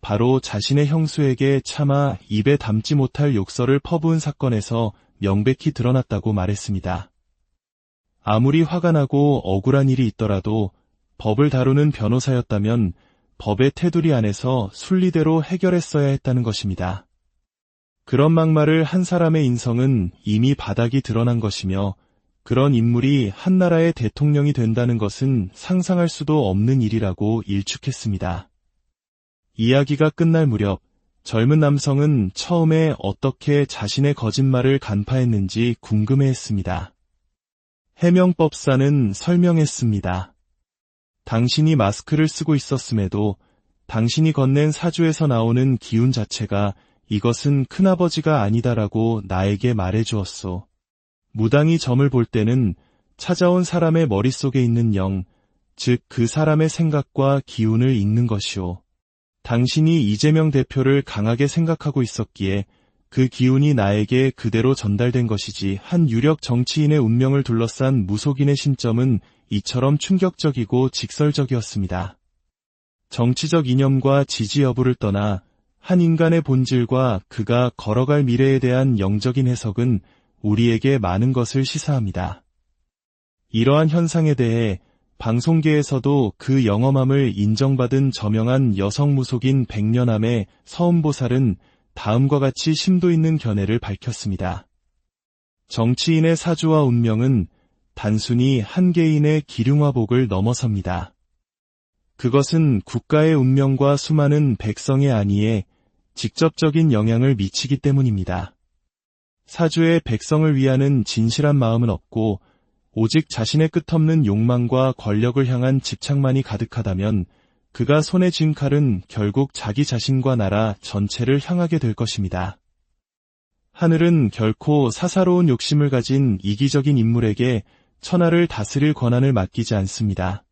바로 자신의 형수에게 차마 입에 담지 못할 욕설을 퍼부은 사건에서 명백히 드러났다고 말했습니다. 아무리 화가 나고 억울한 일이 있더라도 법을 다루는 변호사였다면 법의 테두리 안에서 순리대로 해결했어야 했다는 것입니다. 그런 막말을 한 사람의 인성은 이미 바닥이 드러난 것이며 그런 인물이 한 나라의 대통령이 된다는 것은 상상할 수도 없는 일이라고 일축했습니다. 이야기가 끝날 무렵 젊은 남성은 처음에 어떻게 자신의 거짓말을 간파했는지 궁금해했습니다. 해명법사는 설명했습니다. 당신이 마스크를 쓰고 있었음에도 당신이 건넨 사주에서 나오는 기운 자체가 이것은 큰아버지가 아니다라고 나에게 말해주었소. 무당이 점을 볼 때는 찾아온 사람의 머릿속에 있는 영, 즉 그 사람의 생각과 기운을 읽는 것이오. 당신이 이재명 대표를 강하게 생각하고 있었기에 그 기운이 나에게 그대로 전달된 것이지 한 유력 정치인의 운명을 둘러싼 무속인의 심점은 이처럼 충격적이고 직설적이었습니다. 정치적 이념과 지지 여부를 떠나 한 인간의 본질과 그가 걸어갈 미래에 대한 영적인 해석은 우리에게 많은 것을 시사합니다. 이러한 현상에 대해 방송계에서도 그 영험함을 인정받은 저명한 여성 무속인 백년암의 서은보살은 다음과 같이 심도 있는 견해를 밝혔습니다. 정치인의 사주와 운명은 단순히 한 개인의 기륭화복을 넘어섭니다. 그것은 국가의 운명과 수많은 백성의 안위에 직접적인 영향을 미치기 때문입니다. 사주의 백성을 위하는 진실한 마음은 없고 오직 자신의 끝없는 욕망과 권력을 향한 집착만이 가득하다면 그가 손에 쥔 칼은 결국 자기 자신과 나라 전체를 향하게 될 것입니다. 하늘은 결코 사사로운 욕심을 가진 이기적인 인물에게 천하를 다스릴 권한을 맡기지 않습니다.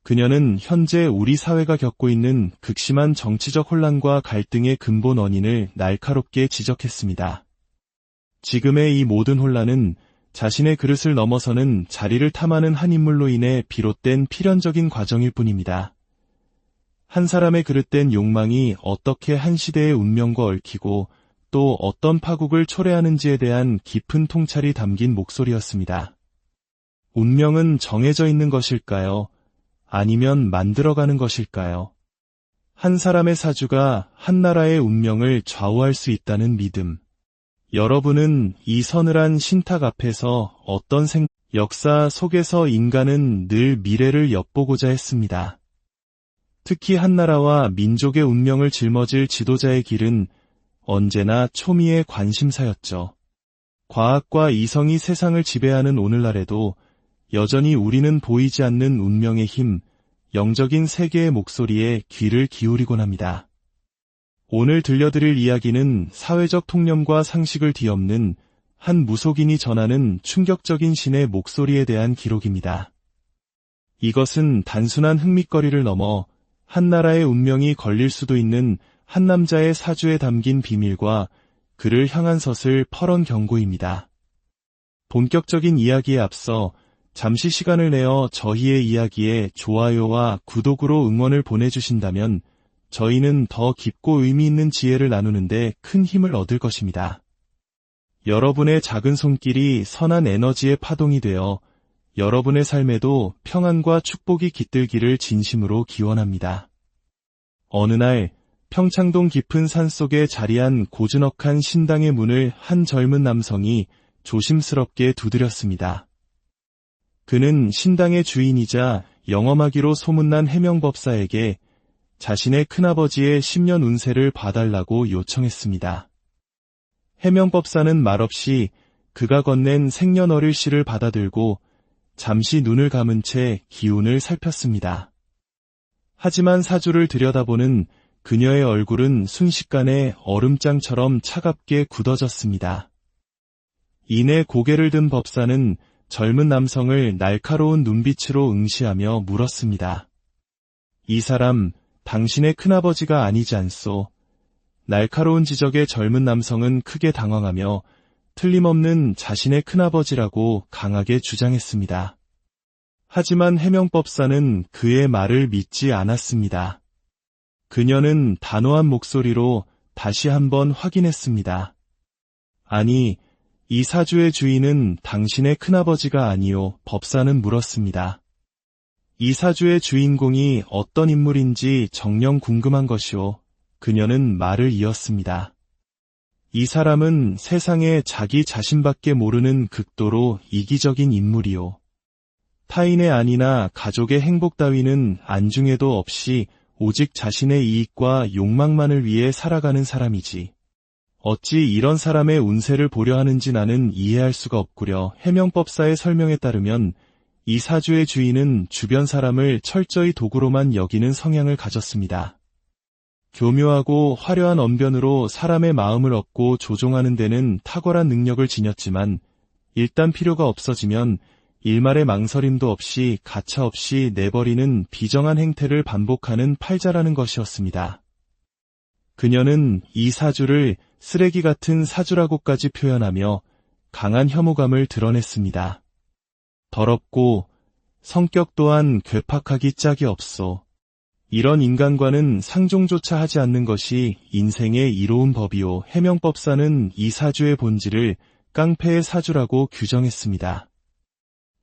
그녀는 현재 우리 사회가 겪고 있는 극심한 정치적 혼란과 갈등의 근본 원인을 날카롭게 지적했습니다. 지금의 이 모든 혼란은 자신의 그릇을 넘어서는 자리를 탐하는 한 인물로 인해 비롯된 필연적인 과정일 뿐입니다. 한 사람의 그릇된 욕망이 어떻게 한 시대의 운명과 얽히고 또 어떤 파국을 초래하는지에 대한 깊은 통찰이 담긴 목소리였습니다. 운명은 정해져 있는 것일까요? 아니면 만들어가는 것일까요? 한 사람의 사주가 한 나라의 운명을 좌우할 수 있다는 믿음. 여러분은 이 서늘한 신탁 앞에서 어떤 역사 속에서 인간은 늘 미래를 엿보고자 했습니다. 특히 한 나라와 민족의 운명을 짊어질 지도자의 길은 언제나 초미의 관심사였죠. 과학과 이성이 세상을 지배하는 오늘날에도 여전히 우리는 보이지 않는 운명의 힘, 영적인 세계의 목소리에 귀를 기울이곤 합니다. 오늘 들려드릴 이야기는 사회적 통념과 상식을 뒤엎는 한 무속인이 전하는 충격적인 신의 목소리에 대한 기록입니다. 이것은 단순한 흥미거리를 넘어 한 나라의 운명이 걸릴 수도 있는 한 남자의 사주에 담긴 비밀과 그를 향한 것을 퍼런 경고입니다. 본격적인 이야기에 앞서 잠시 시간을 내어 저희의 이야기에 좋아요와 구독으로 응원을 보내주신다면 저희는 더 깊고 의미 있는 지혜를 나누는데 큰 힘을 얻을 것입니다. 여러분의 작은 손길이 선한 에너지의 파동이 되어 여러분의 삶에도 평안과 축복이 깃들기를 진심으로 기원합니다. 어느 날 평창동 깊은 산속에 자리한 고즈넉한 신당의 문을 한 젊은 남성이 조심스럽게 두드렸습니다. 그는 신당의 주인이자 영험하기로 소문난 해명법사에게 자신의 큰아버지의 10년 운세를 봐달라고 요청했습니다. 해명법사는 말없이 그가 건넨 생년월일시를 받아들고 잠시 눈을 감은 채 기운을 살폈습니다. 하지만 사주를 들여다보는 그녀의 얼굴은 순식간에 얼음장처럼 차갑게 굳어졌습니다. 이내 고개를 든 법사는 젊은 남성을 날카로운 눈빛으로 응시하며 물었습니다. 이 사람, 당신의 큰아버지가 아니지 않소? 날카로운 지적에 젊은 남성은 크게 당황하며 틀림없는 자신의 큰아버지라고 강하게 주장했습니다. 하지만 해명법사는 그의 말을 믿지 않았습니다. 그녀는 단호한 목소리로 다시 한번 확인했습니다. 아니, 이 사주의 주인은 당신의 큰아버지가 아니오. 법사는 물었습니다. 이 사주의 주인공이 어떤 인물인지 정녕 궁금한 것이오. 그녀는 말을 이었습니다. 이 사람은 세상에 자기 자신밖에 모르는 극도로 이기적인 인물이오. 타인의 안위나 가족의 행복 따위는 안중에도 없이 오직 자신의 이익과 욕망만을 위해 살아가는 사람이지. 어찌 이런 사람의 운세를 보려 하는지 나는 이해할 수가 없구려. 해명법사의 설명에 따르면 이 사주의 주인은 주변 사람을 철저히 도구로만 여기는 성향을 가졌습니다. 교묘하고 화려한 언변으로 사람의 마음을 얻고 조종하는 데는 탁월한 능력을 지녔지만 일단 필요가 없어지면 일말의 망설임도 없이 가차없이 내버리는 비정한 행태를 반복하는 팔자라는 것이었습니다. 그녀는 이 사주를 쓰레기 같은 사주라고까지 표현하며 강한 혐오감을 드러냈습니다. 더럽고 성격 또한 괴팍하기 짝이 없소. 이런 인간과는 상종조차 하지 않는 것이 인생의 이로운 법이오. 해명법사는 이 사주의 본질을 깡패의 사주라고 규정했습니다.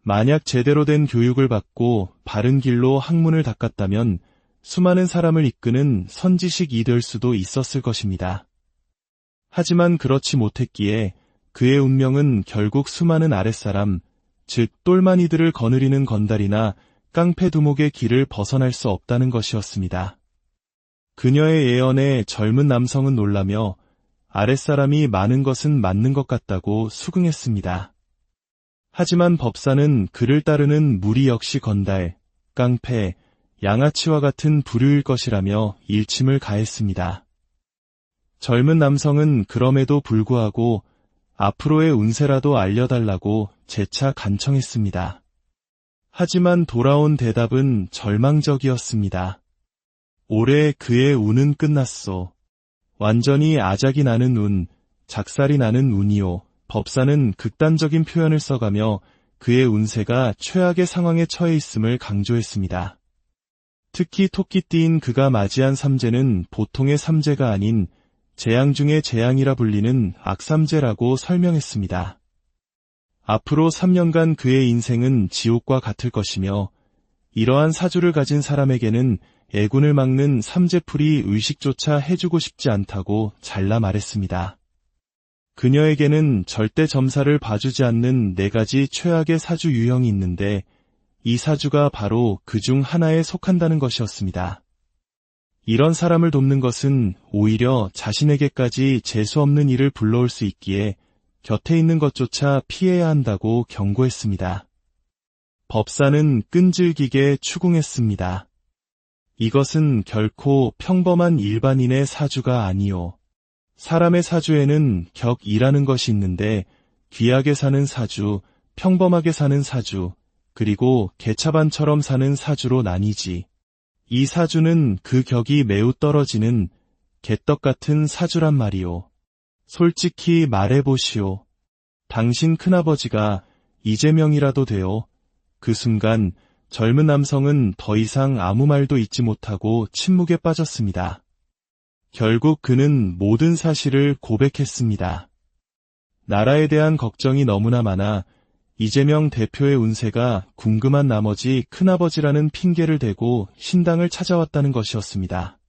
만약 제대로 된 교육을 받고 바른 길로 학문을 닦았다면 수많은 사람을 이끄는 선지식이 될 수도 있었을 것입니다. 하지만 그렇지 못했기에 그의 운명은 결국 수많은 아랫사람, 즉 똘마니들을 거느리는 건달이나 깡패 두목의 길을 벗어날 수 없다는 것이었습니다. 그녀의 예언에 젊은 남성은 놀라며 아랫사람이 많은 것은 맞는 것 같다고 수긍했습니다. 하지만 법사는 그를 따르는 무리 역시 건달, 깡패, 양아치와 같은 부류일 것이라며 일침을 가했습니다. 젊은 남성은 그럼에도 불구하고 앞으로의 운세라도 알려달라고 재차 간청했습니다. 하지만 돌아온 대답은 절망적이었습니다. 올해 그의 운은 끝났소. 완전히 아작이 나는 운, 작살이 나는 운이오. 법사는 극단적인 표현을 써가며 그의 운세가 최악의 상황에 처해 있음을 강조했습니다. 특히 토끼띠인 그가 맞이한 삼재는 보통의 삼재가 아닌 재앙 중의 재앙이라 불리는 악삼재라고 설명했습니다. 앞으로 3년간 그의 인생은 지옥과 같을 것이며 이러한 사주를 가진 사람에게는 애군을 막는 삼재풀이 의식조차 해주고 싶지 않다고 잘라 말했습니다. 그녀에게는 절대 점사를 봐주지 않는 4가지 최악의 사주 유형이 있는데 이 사주가 바로 그 중 하나에 속한다는 것이었습니다. 이런 사람을 돕는 것은 오히려 자신에게까지 재수없는 일을 불러올 수 있기에 곁에 있는 것조차 피해야 한다고 경고했습니다. 법사는 끈질기게 추궁했습니다. 이것은 결코 평범한 일반인의 사주가 아니오. 사람의 사주에는 격이라는 것이 있는데 귀하게 사는 사주, 평범하게 사는 사주, 그리고 개차반처럼 사는 사주로 나뉘지. 이 사주는 그 격이 매우 떨어지는 개떡 같은 사주란 말이오. 솔직히 말해보시오. 당신 큰아버지가 이재명이라도 되오. 그 순간 젊은 남성은 더 이상 아무 말도 잇지 못하고 침묵에 빠졌습니다. 결국 그는 모든 사실을 고백했습니다. 나라에 대한 걱정이 너무나 많아 이재명 대표의 운세가 궁금한 나머지 큰아버지라는 핑계를 대고 신당을 찾아왔다는 것이었습니다.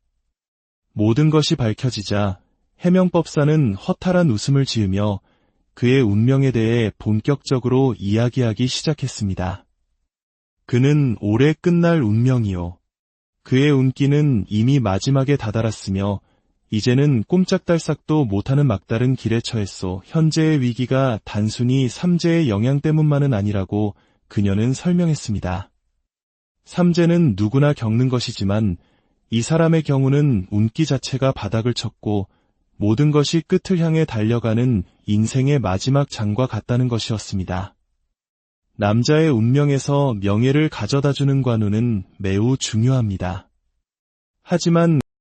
모든 것이 밝혀지자 해명법사는 허탈한 웃음을 지으며 그의 운명에 대해 본격적으로 이야기하기 시작했습니다. 그는 올해 끝날 운명이요. 그의 운기는 이미 마지막에 다다랐으며 이제는 꼼짝달싹도 못하는 막다른 길에 처했소. 현재의 위기가 단순히 삼재의 영향 때문만은 아니라고 그녀는 설명했습니다. 삼재는 누구나 겪는 것이지만 이 사람의 경우는 운기 자체가 바닥을 쳤고 모든 것이 끝을 향해 달려가는 인생의 마지막 장과 같다는 것이었습니다. 남자의 운명에서 명예를 가져다주는 관우는 매우 중요합니다. 하지만